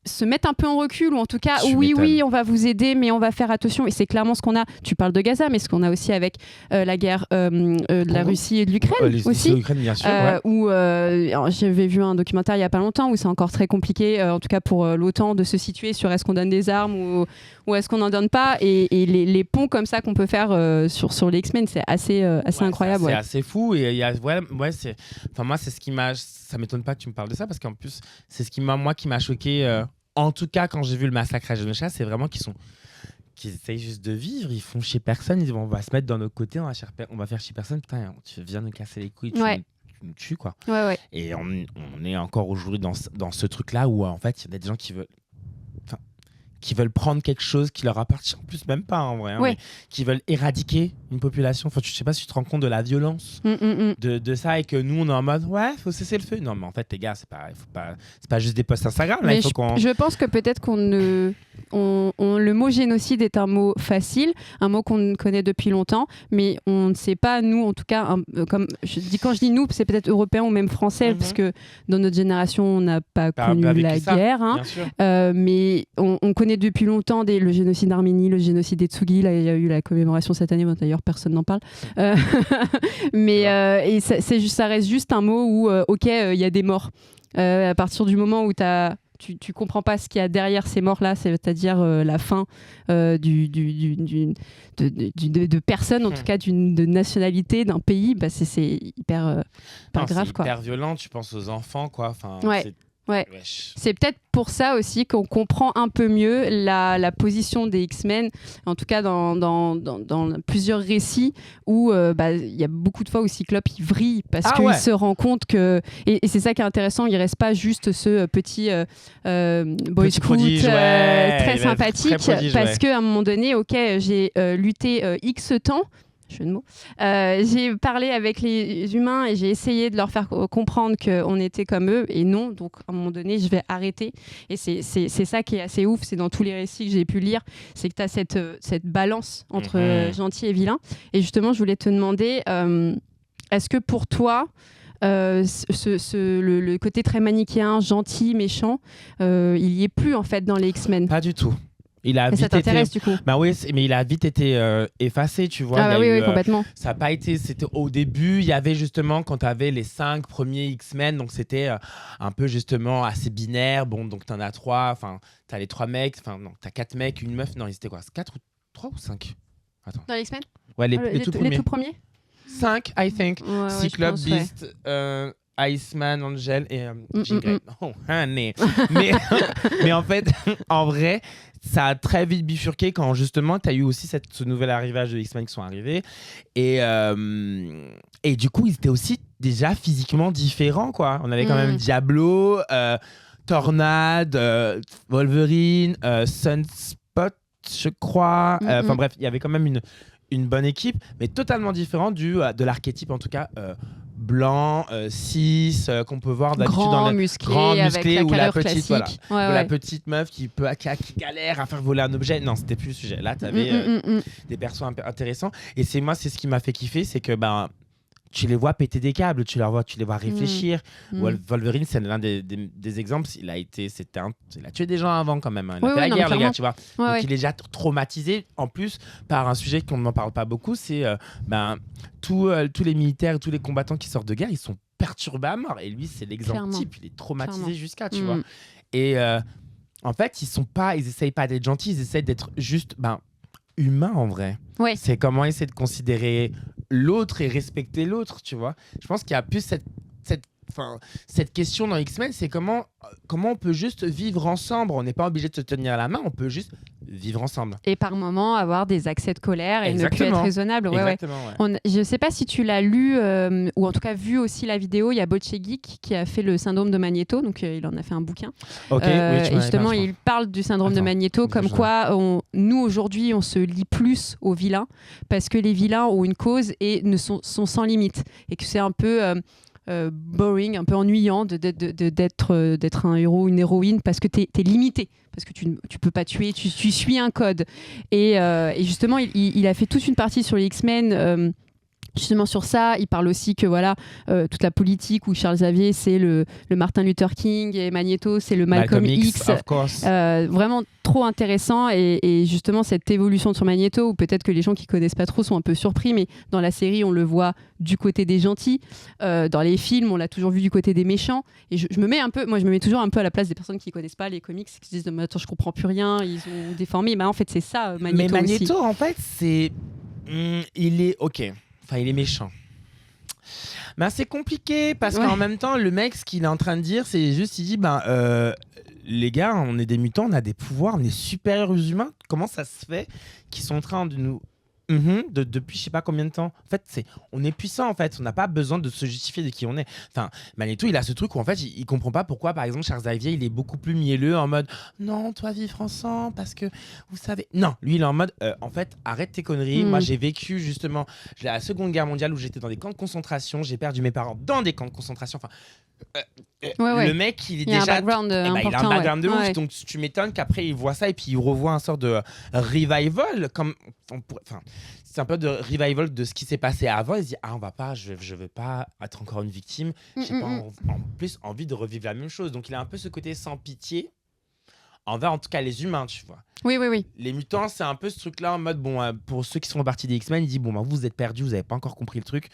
se mettent un peu en recul, ou en tout cas oui on va vous aider, mais on va faire attention, et c'est clairement ce qu'on a. Tu parles de Gaza, mais ce qu'on a aussi avec la guerre de la Russie et de l'Ukraine aussi, bien sûr, où j'avais vu un documentaire il y a pas longtemps où c'est encore très compliqué, en tout cas pour l'OTAN, de se situer sur est-ce qu'on donne des armes ou est-ce qu'on n'en donne pas, et les ponts comme ça qu'on peut faire sur les X-Men, c'est assez incroyable. C'est assez fou, et il y a moi c'est ce qui m'a, ça m'étonne pas que tu me parles de ça, parce qu'en plus c'est ce qui m'a choqué, en tout cas quand j'ai vu le massacre à Genosha, c'est vraiment qu'ils essayent juste de vivre, ils font chier personne, ils disent on va se mettre dans nos côtés, on va faire chier personne, putain tu viens nous casser les couilles, tu nous tues quoi. Et on est encore aujourd'hui dans ce truc là où en fait il y a des gens qui veulent prendre quelque chose qui leur appartient en plus même pas en vrai, mais qui veulent éradiquer une population. Enfin, je sais pas si tu te rends compte de la violence de ça, et que nous on est en mode faut cesser le feu. Non mais en fait les gars, c'est pas juste des posts Instagram là, je pense que peut-être le mot génocide est un mot facile, un mot qu'on connaît depuis longtemps, mais on ne sait pas, nous en tout cas, quand je dis nous, c'est peut-être européen ou même français, parce que dans notre génération on n'a pas connu la guerre, mais on connaît depuis longtemps le génocide d'Arménie, le génocide des Tsougis. Là il y a eu la commémoration cette année, d'ailleurs personne n'en parle, mais et ça reste juste un mot où il y a des morts, à partir du moment où tu comprends pas ce qu'il y a derrière ces morts-là, c'est-à-dire la fin de personnes, en tout cas de nationalité, d'un pays, c'est hyper grave. C'est hyper violent, tu penses aux enfants, quoi. Enfin, c'est peut-être pour ça aussi qu'on comprend un peu mieux la position des X-Men, en tout cas dans plusieurs récits où il y a beaucoup de fois où Cyclope il vrille parce qu'il se rend compte que, et c'est ça qui est intéressant, il reste pas juste ce petit boy scout très sympathique, parce qu'à un moment donné, j'ai lutté X temps, jeu de mots. J'ai parlé avec les humains et j'ai essayé de leur faire comprendre qu'on était comme eux, et non, donc à un moment donné je vais arrêter, et c'est ça qui est assez ouf, c'est dans tous les récits que j'ai pu lire, c'est que tu as cette balance entre gentil et vilain. Et justement je voulais te demander, est-ce que pour toi le côté très manichéen, gentil, méchant, il y est plus en fait dans les X-Men? Pas du tout. Ça t'intéresse du coup? Oui, mais il a vite été effacé, tu vois. Oui, complètement. Ça n'a pas été. C'était au début, il y avait justement quand tu avais les 5 premiers X-Men, donc c'était un peu justement assez binaire. Bon, donc t'en as 3, enfin, t'as les 3 mecs, enfin, non, t'as 4 mecs, une meuf. Non, ils étaient quoi? 4 ou 3 ou 5? Attends. Dans les X-Men? Ouais, les tout premiers. 5, I think. Cyclope, Beast, Iceman, Angel et Jean Grey. Oh, honey. mais en fait, en vrai, ça a très vite bifurqué quand justement tu as eu aussi ce nouvel arrivage de X-Men qui sont arrivés, et du coup ils étaient aussi déjà physiquement différents, quoi. On avait quand même Diablo, Tornade, Wolverine, Sunspot, je crois. Enfin bref, il y avait quand même une bonne équipe, mais totalement différente de l'archétype, en tout cas blanc, cis, qu'on peut voir d'habitude grand, dans musclé, ou la petite, classique. La petite meuf qui galère à faire voler un objet. Non, c'était plus le sujet. Là, tu avais des persos intéressants, et c'est ce qui m'a fait kiffer, c'est que tu les vois péter des câbles, tu les vois réfléchir. Wolverine, c'est l'un des exemples. Il a tué des gens avant quand même. Il a fait la guerre, le gars, tu vois. Donc il est déjà traumatisé, en plus, par un sujet qu'on n'en parle pas beaucoup, c'est tous les militaires et tous les combattants qui sortent de guerre, ils sont perturbés à mort. Et lui, c'est l'exemple type. Il est traumatisé jusqu'à, tu vois. Et en fait, ils essayent pas d'être gentils, ils essayent d'être juste humains, en vrai. C'est comment essayer de considérer l'autre et respecter l'autre, tu vois. Je pense qu'il y a plus cette question dans X-Men, c'est comment on peut juste vivre ensemble. On n'est pas obligé de se tenir la main, on peut juste vivre ensemble. Et par moments, avoir des accès de colère et Exactement. ne plus être raisonnable. Exactement, ouais. Je ne sais pas si tu l'as lu, ou en tout cas vu aussi la vidéo, il y a Bocce Geek qui a fait le syndrome de Magneto, donc il en a fait un bouquin. Ok, oui, et justement, il parle du syndrome de Magneto, comme quoi nous, aujourd'hui, on se lie plus aux vilains, parce que les vilains ont une cause et sont sans limite. Et que c'est un peu... boring, un peu ennuyant d'être un héros, une héroïne, parce que t'es limité, parce que tu peux pas tuer, tu suis un code. Et justement, il a fait toute une partie sur les X-Men. Justement sur ça, il parle aussi que voilà, toute la politique où Charles Xavier c'est le Martin Luther King et Magneto c'est le Malcolm X. Vraiment trop intéressant et justement cette évolution sur Magneto où peut-être que les gens qui connaissent pas trop sont un peu surpris, mais dans la série on le voit du côté des gentils, dans les films on l'a toujours vu du côté des méchants et je me mets toujours un peu à la place des personnes qui connaissent pas les comics, qui se disent mais attends je comprends plus rien, ils ont déformé, mais en fait c'est ça Magneto. Mais Magneto aussi. En fait c'est il est ok. Enfin, il est méchant. Ben, c'est compliqué parce qu'en même temps, le mec, ce qu'il est en train de dire, c'est juste, il dit, les gars, on est des mutants, on a des pouvoirs, on est supérieurs aux humains. Comment ça se fait qu'ils sont en train de nous... depuis je sais pas combien de temps. En fait, on est puissant en fait. On n'a pas besoin de se justifier de qui on est. Enfin, Magneto, il a ce truc où en fait, il comprend pas pourquoi, par exemple, Charles Xavier, il est beaucoup plus mielleux en mode non, toi vivre ensemble parce que vous savez. Non, lui, il est en mode en fait, arrête tes conneries. Moi, j'ai vécu justement la Seconde Guerre mondiale où j'étais dans des camps de concentration. J'ai perdu mes parents dans des camps de concentration. Enfin. Le mec, il est déjà. Il a un background il a un background de ouf. Donc, tu m'étonnes qu'après, il voit ça et puis il revoit un sort de revival. C'est un peu de revival de ce qui s'est passé avant. Il se dit on va pas, je veux pas être encore une victime. J'ai pas en plus envie de revivre la même chose. Donc, il a un peu ce côté sans pitié envers, en tout cas, les humains, tu vois. Oui. Les mutants, c'est un peu ce truc-là en mode pour ceux qui sont partis des X-Men, il dit vous êtes perdus, vous avez pas encore compris le truc.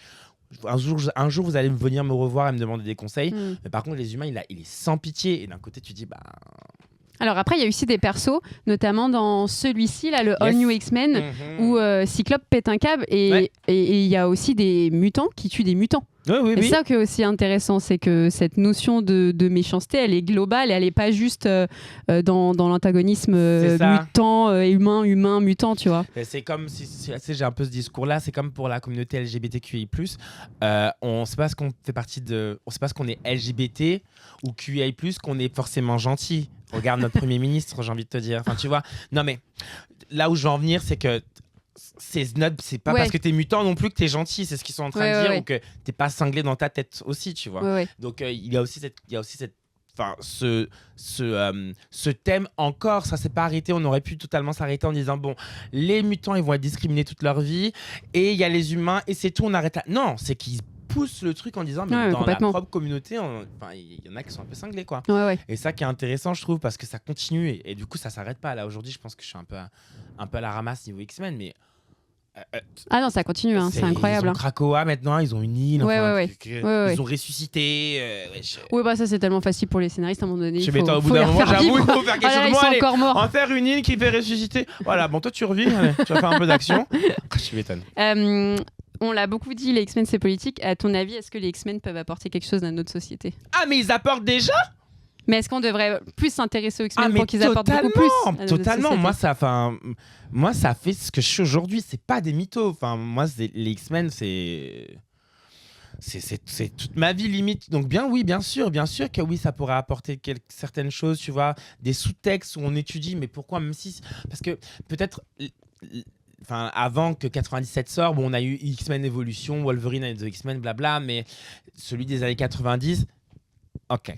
Un jour, vous allez venir me revoir et me demander des conseils. Mais par contre, les humains, il est sans pitié. Et d'un côté, tu dis, Alors après, il y a aussi des persos, notamment dans celui-ci, là, le All New X-Men, où Cyclope pète un câble et il y a aussi des mutants qui tuent des mutants. Oui. C'est ça qui est aussi intéressant, c'est que cette notion de méchanceté, elle est globale, elle n'est pas juste dans l'antagonisme mutant, humain, mutant, tu vois. C'est comme, j'ai un peu ce discours-là, c'est comme pour la communauté LGBTQI+. On ne sait pas ce qu'on fait partie de... On ne sait pas ce qu'on est LGBT ou QI+, qu'on est forcément gentil. Regarde notre Premier ministre, j'ai envie de te dire. Enfin, tu vois. Non, mais là où je veux en venir, c'est que c'est pas parce que t'es mutant non plus que t'es gentil, c'est ce qu'ils sont en train de dire, ou que t'es pas cinglé dans ta tête aussi, tu vois. Donc il y a aussi ce thème encore, ça s'est pas arrêté. On aurait pu totalement s'arrêter en disant les mutants ils vont être discriminés toute leur vie et il y a les humains et c'est tout, on arrête là. Non, c'est qu'ils poussent le truc en disant mais dans la propre communauté, il y en a qui sont un peu cinglés quoi. Et ça qui est intéressant je trouve parce que ça continue et du coup ça s'arrête pas. Là aujourd'hui je pense que je suis un peu à la ramasse niveau X-Men, mais ah non, ça continue, c'est incroyable. Ils ont Krakoa maintenant, ils ont une île, ils ont ressuscité. Oui, ça c'est tellement facile pour les scénaristes à un moment donné. Au bout d'un moment, j'avoue, il faut faire quelque chose. Ils sont encore morts. En faire une île qui fait ressusciter. Voilà, toi tu revis, tu vas faire un peu d'action. Je m'étonne. On l'a beaucoup dit, les X-Men c'est politique. À ton avis, est-ce que les X-Men peuvent apporter quelque chose à notre société ? Ah, mais ils apportent déjà ? Mais est-ce qu'on devrait plus s'intéresser aux X-Men pour qu'ils apportent beaucoup plus ? Totalement. Moi, ça fait ce que je suis aujourd'hui. C'est pas des mythos. Enfin, moi, les X-Men, c'est toute ma vie limite. Donc bien sûr que oui, ça pourrait apporter certaines choses, tu vois, des sous-textes où on étudie, mais pourquoi, même si... Parce que peut-être... avant que 97 sort, on a eu X-Men Evolution, Wolverine and the X-Men, blabla, mais celui des années 90, ok.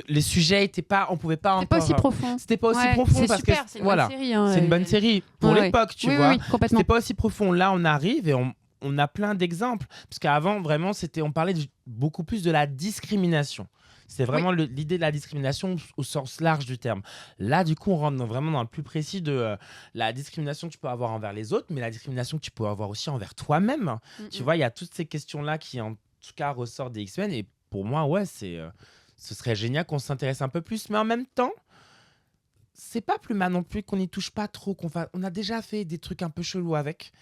Les sujets étaient pas, on pouvait pas encore. C'était pas aussi profond. C'était pas aussi profond c'est parce super, que c'est une bonne série. C'est une bonne série pour l'époque, tu vois. Oui, complètement. C'était pas aussi profond. Là, on arrive et on a plein d'exemples parce qu'avant vraiment, on parlait beaucoup plus de la discrimination. C'est vraiment l'idée de la discrimination au sens large du terme. Là, du coup, on rentre vraiment dans le plus précis de la discrimination que tu peux avoir envers les autres, mais la discrimination que tu peux avoir aussi envers toi-même. Tu vois, il y a toutes ces questions-là qui, en tout cas, ressortent des X-Men. Et pour moi, ce serait génial qu'on s'intéresse un peu plus. Mais en même temps, c'est pas plus mal non plus qu'on n'y touche pas trop. On a déjà fait des trucs un peu chelous avec.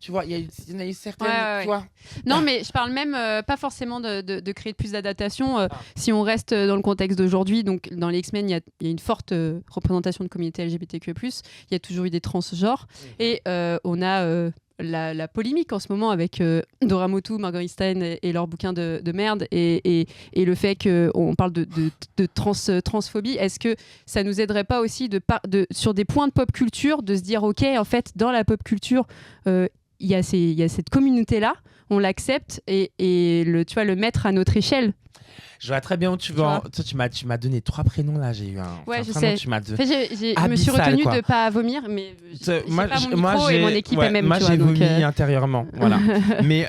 Tu vois, il y en a eu certaines, Ouais. tu vois. Non, mais je parle même pas forcément de créer plus d'adaptations. Si on reste dans le contexte d'aujourd'hui, donc dans les X-Men, il y a une forte représentation de communauté LGBTQ+. Il y a toujours eu des transgenres. Et on a la polémique en ce moment avec Dora Motu, Marguerite Stein et leur bouquin de merde et le fait qu'on parle de transphobie. Est-ce que ça nous aiderait pas aussi sur des points de pop culture de se dire ok, en fait, dans la pop culture, il y a cette communauté-là, on l'accepte et tu vois, le mettre à notre échelle. Je vois très bien où tu vas. Tu m'as donné 3 prénoms là. J'ai eu un. Ouais, je sais. Tu m'as je me suis retenue de pas vomir, mais j'ai pas mon micro et mon équipe elle-même. Moi, j'ai vomi intérieurement. Voilà. Mais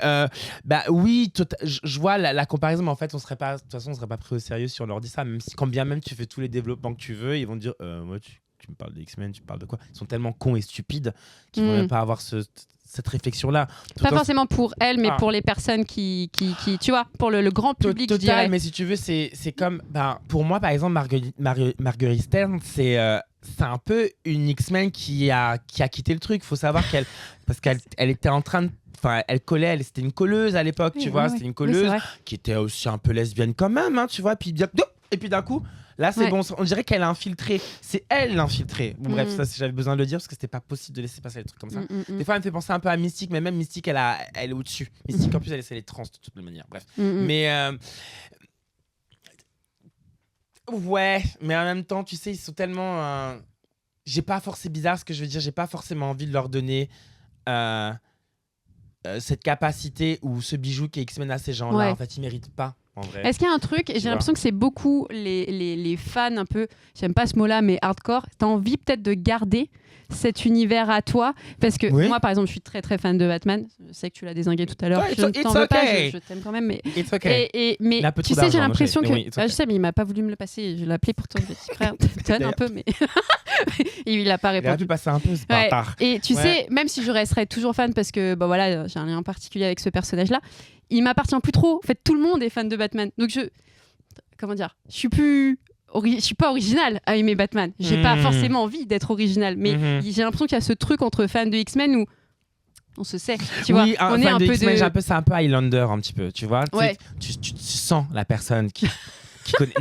oui, je vois la comparaison. Mais en fait, de toute façon, on serait pas pris au sérieux si on leur dit ça. Même si, quand bien même tu fais tous les développements que tu veux, ils vont te dire, moi, tu me parles des X-Men, tu parles de quoi? Ils sont tellement cons et stupides qu'ils vont même pas avoir cette réflexion-là. Pas forcément pour elle, mais pour les personnes qui tu vois, pour le grand public, je dirais. Mais si tu veux, c'est comme... pour moi, par exemple, Marguerite Stern, c'est un peu une X-Men qui a quitté le truc. Il faut savoir parce qu'elle était en train de... Enfin, c'était une colleuse à l'époque, tu vois. C'était une colleuse qui était aussi un peu lesbienne quand même, hein, tu vois. Et puis d'un coup... Là, c'est bon, on dirait qu'elle a infiltré. C'est elle l'infiltrée. Bon, bref, ça, j'avais besoin de le dire parce que c'était pas possible de laisser passer les trucs comme ça. Des fois, elle me fait penser un peu à Mystique, mais même Mystique, elle est au-dessus. Mystique, en plus, elle essaie les trans de toute manière. Bref. Mais. Ouais, mais en même temps, tu sais, ils sont tellement. C'est bizarre ce que je veux dire, j'ai pas forcément envie de leur donner cette capacité ou ce bijou qui X-Men à ces gens-là. En fait, ils méritent pas. Est-ce qu'il y a un truc, et j'ai l'impression que c'est beaucoup les fans un peu, j'aime pas ce mot-là, mais hardcore, t'as envie peut-être de garder cet univers à toi, parce que moi par exemple je suis très très fan de Batman, je sais que tu l'as désingué tout à l'heure, je ne t'en veux pas, je t'aime quand même, mais mais tu sais, j'ai l'impression que je sais, mais il m'a pas voulu me le passer, je l'ai appelé pour ton petit frère, tonne un peu, mais il a pas répondu. Il a pu passer un peu, c'est pas part. Et tu sais, même si je resterais toujours fan parce que voilà, j'ai un lien particulier avec ce personnage-là, il m'appartient plus trop. En fait, tout le monde est fan de Batman. Donc je suis pas originale à aimer Batman. J'ai pas forcément envie d'être originale, mais j'ai l'impression qu'il y a ce truc entre fans de X-Men où on se sait, tu vois, on est un peu c'est un peu Highlander un petit peu, tu vois. Tu sens la personne qui connaît,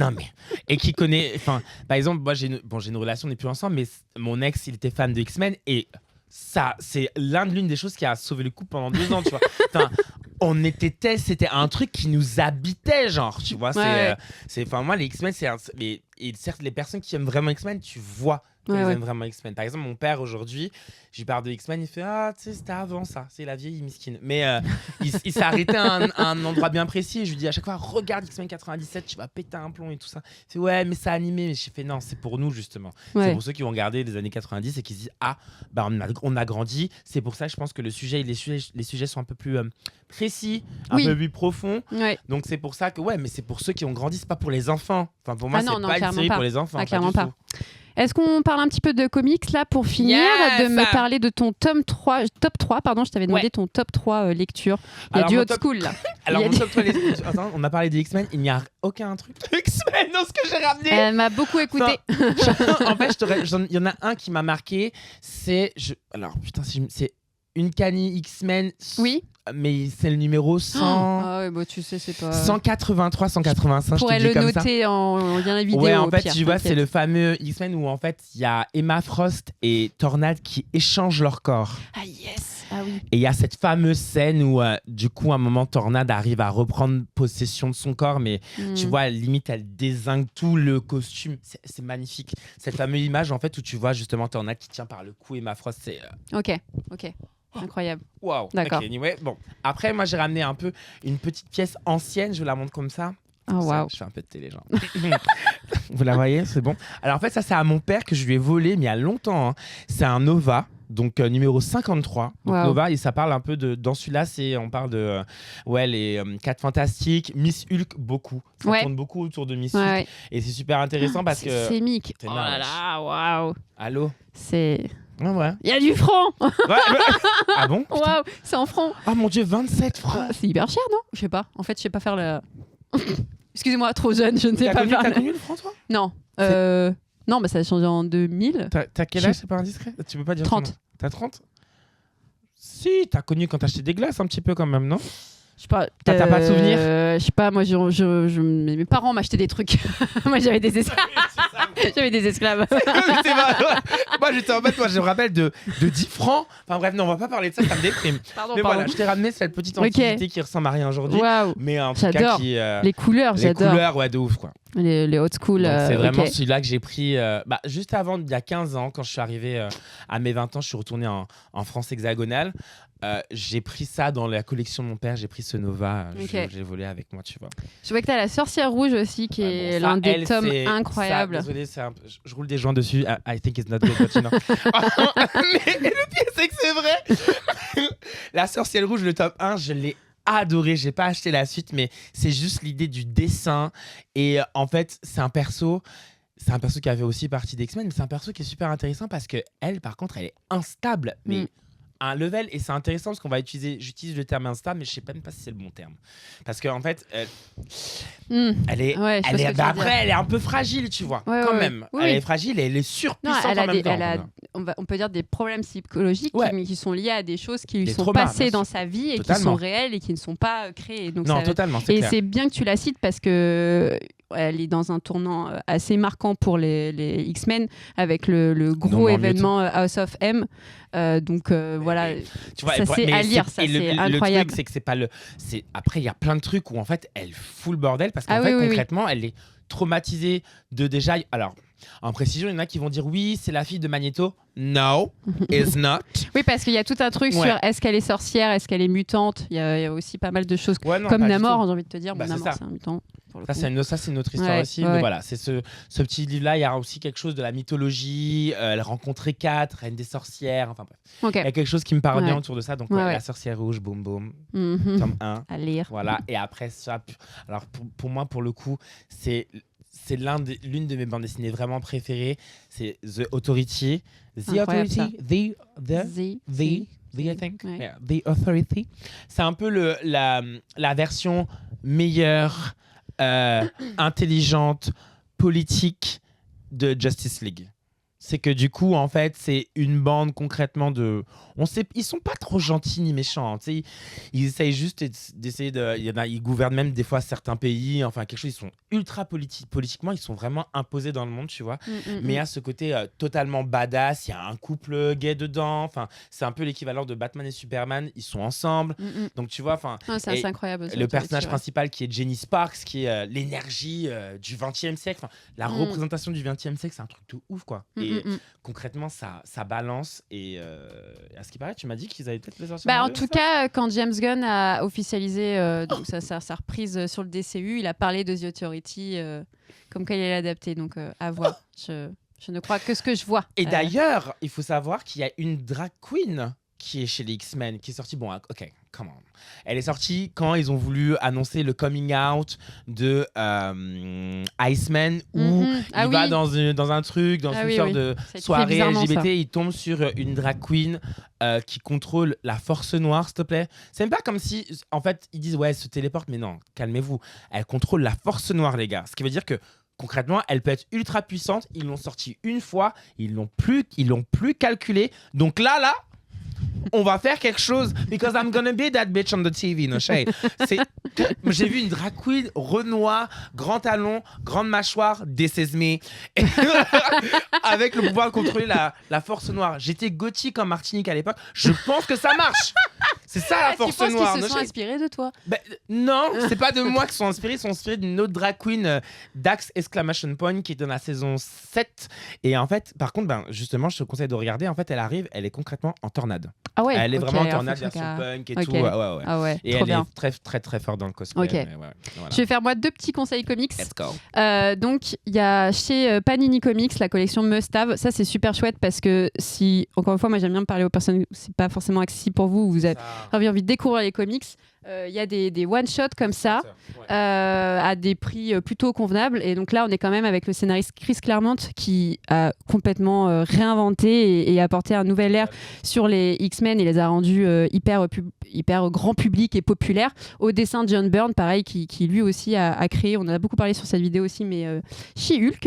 et qui connaît. Enfin, par exemple, moi j'ai une relation, on n'est plus ensemble, mais mon ex, il était fan de X-Men et ça, c'est l'une des choses qui a sauvé le couple pendant 2 ans, tu vois. Enfin, c'était un truc qui nous habitait, genre, tu vois. Moi, les X-Men, certes, les personnes qui aiment vraiment X-Men, tu vois qu'ils aiment vraiment X-Men. Par exemple, mon père, aujourd'hui, je lui parle de X-Men, il fait tu sais, c'était avant ça, c'est la vieille misquine. Mais il s'est arrêté à un endroit bien précis et je lui dis à chaque fois, regarde X-Men 97, tu vas péter un plomb et tout ça. Il fait, ouais, mais c'est animé. Mais j'ai fait, non, c'est pour nous, justement. C'est pour ceux qui ont regardé les années 90 et qui se disent, on a grandi. C'est pour ça que je pense que les sujets sont un peu plus précis, un peu plus profonds. Donc c'est pour ça que, mais c'est pour ceux qui ont grandi, c'est pas pour les enfants. Enfin, pour moi, c'est pas une série pour les enfants. Clairement pas. Est-ce qu'on parle un petit peu de comics là pour finir, de me parler de ton top 3, je t'avais demandé ton top 3 lecture. Il y a du old school là. Alors mon top 3 attends, on a parlé des X-Men, il n'y a aucun truc de X-Men dans ce que j'ai ramené. Elle m'a beaucoup écouté. En fait, il y en a un qui m'a marqué, c'est une Uncanny X-Men. Oui. Mais c'est le numéro 100. Tu sais, c'est pas. 183, 185. Je pourrais le noter en lien vidéo. Ouais, en fait, tu vois, c'est le fameux X-Men où en fait, il y a Emma Frost et Tornade qui échangent leur corps. Ah yes. Ah oui. Et il y a cette fameuse scène où, du coup, à un moment, Tornade arrive à reprendre possession de son corps, mais tu vois, limite, elle dézingue tout le costume. C'est magnifique. Cette fameuse image, en fait, où tu vois justement Tornade qui tient par le cou Emma Frost, c'est. Ok. Incroyable. Waouh. D'accord. Okay, anyway, bon. Après, moi, j'ai ramené un peu une petite pièce ancienne. Je vous la montre comme ça. Oh, wow. Je fais un peu de télé, genre. Vous la voyez, c'est bon. Alors, en fait, ça, c'est à mon père que je lui ai volé, mais il y a longtemps. Hein. C'est un Nova. Donc numéro 53. Donc Nova, et ça parle un peu dans celui-là, on parle de les 4 Fantastiques, Miss Hulk beaucoup. Ça tourne beaucoup autour de Miss Hulk et c'est super intéressant parce que c'est Mick. Oh là là, waouh. Allô. C'est ouais. Il y a du franc. Ah bon? Waouh, c'est en francs. Ah mon dieu, 27 francs. C'est hyper cher, non? Je sais pas. En fait, je sais pas faire le excusez-moi, trop jeune, je ne sais pas faire. T'as connu le franc, toi? Non. Non, ça a changé en 2000. T'as quel âge, c'est pas indiscret? Tu peux pas dire 30. T'as 30? Si, t'as connu quand t'achetais des glaces un petit peu quand même, non? Je sais pas. T'as pas de souvenir? Je sais pas, moi, mes parents m'achetaient des trucs. Moi, j'avais des esclaves. J'avais des esclaves. C'est vrai. Moi, j'étais en mode, je me rappelle de 10 francs. Enfin bref, non, on va pas parler de ça, ça me déprime. Pardon. Voilà, je t'ai ramené cette petite antiquité qui ressemble à rien aujourd'hui. Waouh. Mais en tout cas, J'adore. qui. Les couleurs, j'adore. Les couleurs, ouais, de ouf, quoi. Les old school. Donc, c'est vraiment celui-là que j'ai pris juste avant, il y a 15 ans, quand je suis arrivé à mes 20 ans, je suis retourné en France hexagonale. J'ai pris ça dans la collection de mon père, j'ai pris ce Nova, j'ai volé avec moi, tu vois. Je vois que tu as la sorcière rouge aussi, qui est l'un des tomes incroyables. Désolé, je roule des joints dessus. I think it's not good, but you know. Mais le pire, c'est que c'est vrai. La sorcière rouge, le tome 1, je l'ai adoré. J'ai pas acheté la suite, mais c'est juste l'idée du dessin. Et en fait, c'est un perso qui avait aussi partie d'X-Men, mais c'est un perso qui est super intéressant parce que elle, par contre, elle est instable. Mais un level, et c'est intéressant parce j'utilise le terme instable, mais je sais même pas si c'est le bon terme. Parce qu'en fait, elle est un peu fragile, tu vois, quand même. Oui. Elle est fragile et elle est surpuissante en même temps. On peut dire des problèmes psychologiques qui sont liés à des choses qui lui sont passées dans sa vie et totalement. qui sont réelles et qui ne sont pas créées. Donc totalement, c'est clair. Et c'est bien que tu la cites parce que elle est dans un tournant assez marquant pour les X-Men avec le gros événement House of M. Donc voilà, tu vois, ça c'est à lire, ça c'est incroyable. Le truc, c'est que c'est pas après, il y a plein de trucs où en fait, elle fout le bordel parce qu'en fait, concrètement, elle est traumatisée de déjà. Alors, en précision, il y en a qui vont dire oui, c'est la fille de Magneto. No, it's not. Oui, parce qu'il y a tout un truc sur est-ce qu'elle est sorcière, est-ce qu'elle est mutante. Il y a aussi pas mal de choses comme Namor, j'ai envie de te dire. Namor, c'est un mutant. Ça, c'est une autre histoire aussi. Mais voilà, c'est ce petit livre-là. Il y a aussi quelque chose de la mythologie. Elle rencontrait 4, reine des sorcières. Enfin bref. Il y a quelque chose qui me parle bien autour de ça. Donc, la sorcière rouge, boum boum. Tome 1. À lire. Voilà. Et après, ça. Alors, pour moi, pour le coup, c'est l'une de mes bandes dessinées vraiment préférées. C'est The Authority. The Authority. I think. Yeah, The Authority. C'est un peu la version meilleure, intelligente, politique de Justice League. C'est que du coup, en fait, c'est une bande concrètement de... Ils sont pas trop gentils ni méchants. Hein, ils essayent juste d'essayer de... Ils gouvernent même des fois certains pays. Enfin, quelque chose, ils sont ultra politiquement. Ils sont vraiment imposés dans le monde, tu vois. Mais à ce côté totalement badass, il y a un couple gay dedans. Enfin, c'est un peu l'équivalent de Batman et Superman. Ils sont ensemble. Donc, tu vois... c'est assez incroyable. Le personnage principal qui est Jenny Sparks, qui est l'énergie du 20e siècle. La représentation du 20e siècle, c'est un truc de ouf, quoi. Et concrètement, ça balance. Et à ce qui paraît, tu m'as dit qu'ils avaient peut-être les sortir. En tout cas, quand James Gunn a officialisé donc sa reprise sur le DCU, il a parlé de The Authority comme quoi il allait l'adapter. Donc à voir. Je ne crois que ce que je vois. Et d'ailleurs, il faut savoir qu'il y a une drag queen qui est chez les X-Men, qui est sortie. Bon, ok, come on. Elle est sortie quand ils ont voulu annoncer le coming out de Iceman, où il va dans un truc, dans une sorte de soirée LGBT, il tombe sur une drag queen qui contrôle la force noire, s'il te plaît. C'est même pas comme si, en fait, ils disent, ouais, elle se téléporte, mais non, calmez-vous. Elle contrôle la force noire, les gars. Ce qui veut dire que concrètement, elle peut être ultra puissante. Ils l'ont sortie une fois, ils l'ont plus calculé. Donc là, on va faire quelque chose because I'm gonna be that bitch on the TV, no shade. J'ai vu une drag queen, Renoir, grand talon, grande mâchoire, this is me. Avec le pouvoir de contrôler la force noire. J'étais gothique en Martinique à l'époque. Je pense que ça marche. C'est ça la force noire. Qu'ils se sont inspirés de toi? Non, c'est pas de moi qu'ils sont inspirés. Ils sont inspirés d'une autre drag queen, Dax Exclamation Point, qui est dans la saison 7. Et en fait, par contre, justement, je te conseille de regarder. En fait, elle arrive, elle est concrètement en tornade. Ah ouais, elle est vraiment en tornade, version punk et tout. Ouais. Ah ouais, et elle est très, très, très forte dans le cosplay. Okay. Voilà. Je vais faire moi 2 petits conseils comics. Let's go. Donc, il y a chez Panini Comics la collection Must Have. Ça, c'est super chouette parce que encore une fois, moi, j'aime bien parler aux personnes, c'est pas forcément accessible pour vous. Vous avez envie de découvrir les comics. Il y a des one-shots comme ça, à des prix plutôt convenables. Et donc là, on est quand même avec le scénariste Chris Claremont qui a complètement réinventé et apporté un nouvel air sur les X-Men et les a rendus hyper grand public et populaires. Au dessin de John Byrne, pareil, qui lui aussi a créé, on en a beaucoup parlé sur cette vidéo aussi, mais She-Hulk.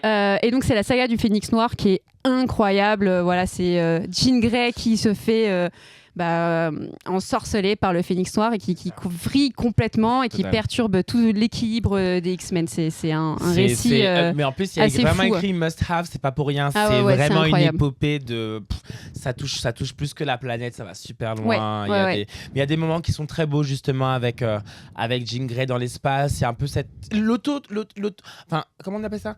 Et donc, c'est la saga du Phénix Noir qui est incroyable. Voilà, c'est Jean Grey qui se fait... ensorcelés par le Phénix Noir et qui vrillent complètement et qui perturbent tout l'équilibre des X-Men. C'est un récit mais en plus, il y a vraiment écrit Must Have, c'est pas pour rien. C'est vraiment une épopée de... ça touche plus que la planète, ça va super loin. Mais il y a des moments qui sont très beaux, justement, avec Jean Grey dans l'espace. Il y a un peu cette... Enfin, comment on appelle ça?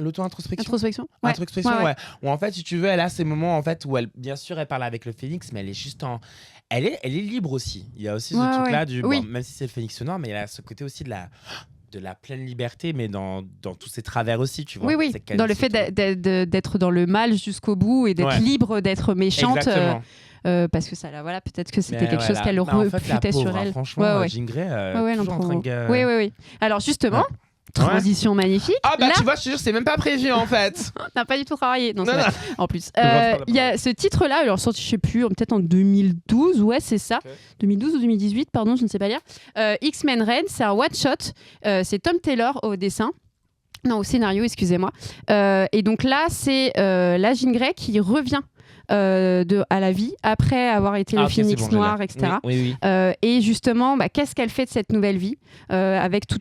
L'auto-introspection. Introspection, ouais. Où en fait, si tu veux, elle a ces moments en fait où elle, bien sûr, elle parle avec le Phénix, mais elle est juste elle est libre aussi. Il y a aussi ce truc-là même si c'est le Phénix Noir, mais il y a ce côté aussi de la pleine liberté, mais dans tous ses travers aussi, tu vois. Oui. Dans le fait d'être dans le mal jusqu'au bout et d'être libre d'être méchante. Exactement. Parce que ça, là, voilà, peut-être que c'était quelque chose qu'elle refutait sur elle. Franchement, Jean Grey, toujours en train de... Oui. Alors justement... Transition magnifique. Ah bah là... tu vois, je te jure, c'est même pas prévu en fait. T'as pas du tout travaillé. Non. En plus, il y a ce titre-là, alors sorti, je sais plus, peut-être en 2012, ouais, c'est ça. Okay. 2012 ou 2018, pardon, je ne sais pas lire. X-Men Red, c'est un one-shot. C'est Tom Taylor au dessin. Non, au scénario, excusez-moi. Et donc là, c'est la Jean Grey qui revient à la vie après avoir été le Phénix Noir, etc. Oui. Et justement, qu'est-ce qu'elle fait de cette nouvelle vie avec tout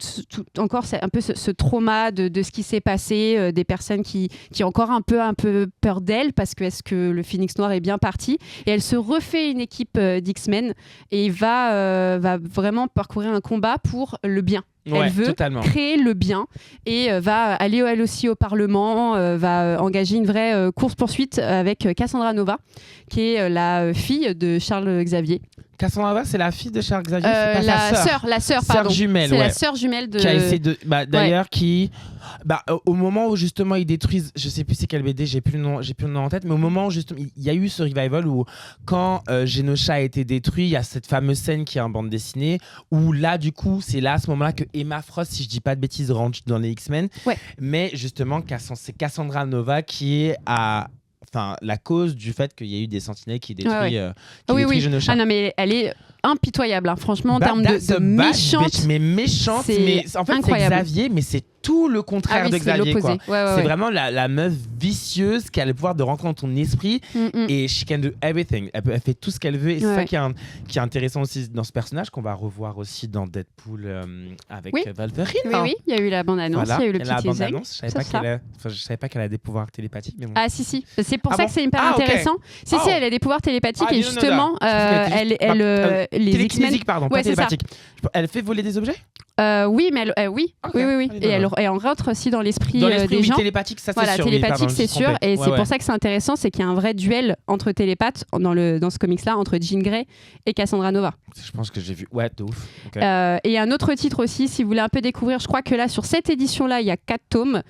encore un peu ce trauma de ce qui s'est passé, des personnes qui ont encore un peu peur d'elle parce que est-ce que le Phénix Noir est bien parti, et elle se refait une équipe d'X-Men et va vraiment parcourir un combat pour le bien. Elle veut créer le bien et va aller elle aussi au Parlement, va engager une vraie course-poursuite avec Cassandra Nova, qui est la fille de Charles Xavier. Cassandra Nova, c'est la fille de Charles Xavier, c'est pas la sœur, pardon. Jumelle, c'est la sœur jumelle de... Qui a essayé de... d'ailleurs, qui... au moment où justement ils détruisent, je sais plus c'est quel BD, j'ai plus le nom en tête, mais au moment où justement il y a eu ce revival où quand Genosha a été détruit, il y a cette fameuse scène qui est en bande dessinée où là du coup c'est là à ce moment-là que Emma Frost, si je dis pas de bêtises, rentre dans les X-Men. Mais justement c'est Cassandra Nova qui est la cause du fait qu'il y a eu des sentinelles qui détruisent Genosha. Ah non, mais elle est impitoyable, hein. Franchement, en termes de méchante. Mais méchante, mais en fait c'est Xavier, mais c'est tout le contraire de Xavier. C'est vraiment la meuf vicieuse qui a le pouvoir de rentrer dans ton esprit et she can do everything. Elle fait tout ce qu'elle veut, et c'est ça qui est intéressant aussi dans ce personnage qu'on va revoir aussi dans Deadpool avec Wolverine. Oui, il y a eu la bande-annonce, il y a eu le petit teasing. Je savais pas qu'elle a des pouvoirs télépathiques. Mais bon. Ah si, c'est pour ça que c'est hyper intéressant. Si, elle a des pouvoirs télépathiques et justement, les X-Men... pardon, pas télépathique. Elle fait voler des objets? Oui, mais oui. Et elle rentre aussi dans l'esprit des gens. Télépathique, ça c'est sûr. Télépathique, c'est sûr. Et c'est pour ça que c'est intéressant, c'est qu'il y a un vrai duel entre télépathes dans ce comics-là, entre Jean Grey et Cassandra Nova. Je pense que j'ai vu. Ouais, de ouf. Et un autre titre aussi, si vous voulez un peu découvrir, je crois que là, sur cette édition-là, il y a 4 tomes.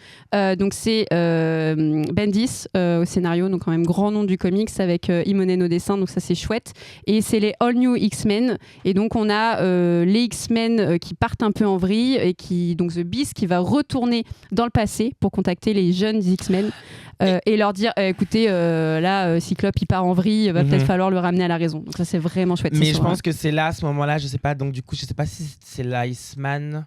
Donc c'est Bendis au scénario, donc quand même grand nom du comics, avec Imonen au dessin, donc ça c'est chouette. Et c'est les All New X-Men. Et donc on a les X-Men qui partent un peu en vrille, et donc The Beast qui va retourner dans le passé pour contacter les jeunes X-Men et leur dire écoutez, là Cyclope il part en vrille, il va peut-être falloir le ramener à la raison. Donc ça c'est vraiment chouette. Mais je pense que c'est là, à ce moment-là, je sais pas, donc du coup je sais pas si c'est l'Iceman,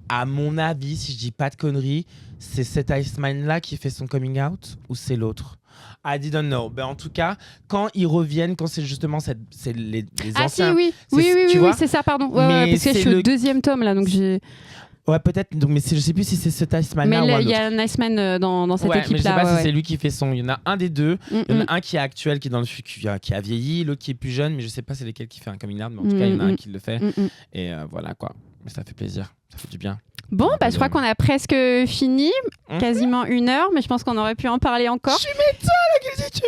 à mon avis, si je dis pas de conneries, c'est cet Iceman là qui fait son coming out ou c'est l'autre? I didn't know. En tout cas, quand ils reviennent, quand c'est justement c'est les anciens... oui, c'est ça, pardon. Parce que je suis au 2e tome là, donc j'ai... Ouais, peut-être, mais je sais plus si c'est ce Iceman là ou un autre. Mais il y a un Iceman dans cette équipe là. Mais je sais pas si c'est lui qui fait son... Il y en a un des deux. Il y en a un qui est actuel, qui est dans le qui a vieilli, l'autre qui est plus jeune, mais je sais pas c'est lequel qui fait un coming out, mais en tout cas il y en a un qui le fait. Et voilà quoi. Mais ça fait plaisir, ça fait du bien. Bon, je crois qu'on a presque fini, quasiment 1 heure, mais je pense qu'on aurait pu en parler encore. Je suis médecin,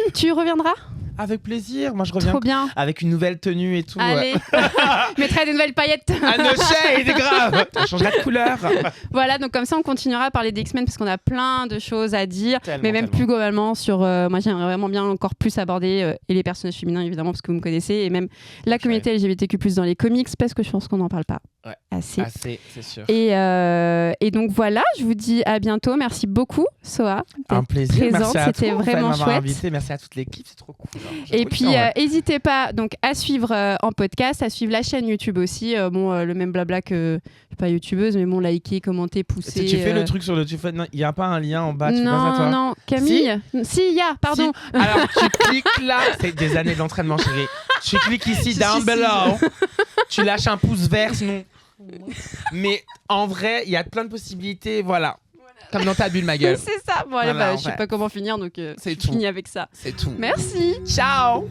là, tu reviendras? Avec plaisir, moi je reviens. Trop bien. Avec une nouvelle tenue et tout. Allez, je mettrai des nouvelles paillettes. À nos shades, c'est grave. On changera de couleur. Voilà, donc comme ça on continuera à parler d'X-Men parce qu'on a plein de choses à dire, mais même plus globalement sur... moi j'aimerais vraiment bien encore plus aborder et les personnages féminins évidemment parce que vous me connaissez, et même la communauté LGBTQ+, dans les comics, parce que je pense qu'on n'en parle pas assez, c'est sûr. Et donc voilà, je vous dis à bientôt. Merci beaucoup Soa. Un plaisir, présente. Merci à C'était toi, vraiment chouette. Invité. Merci à toute l'équipe, c'est trop cool. Et puis n'hésitez pas donc à suivre en podcast, à suivre la chaîne YouTube aussi, le même blabla que suis pas youtubeuse, mais bon, liker, commenter, pousser. Tu fais le truc sur le... Non, il n'y a pas un lien en bas, tu non, penses à toi? Non, Camille. Si, il y a, pardon. Si. Alors, tu cliques là. C'est des années d'entraînement, chérie. Tu cliques ici, down below. Tu lâches un pouce vert, sinon... Mais en vrai, il y a plein de possibilités, voilà. Comme dans ta bulle, ma gueule. C'est ça. Bon, allez, Voilà, je sais pas comment finir, donc c'est je tout. finis avec ça. C'est tout. Merci. Ciao.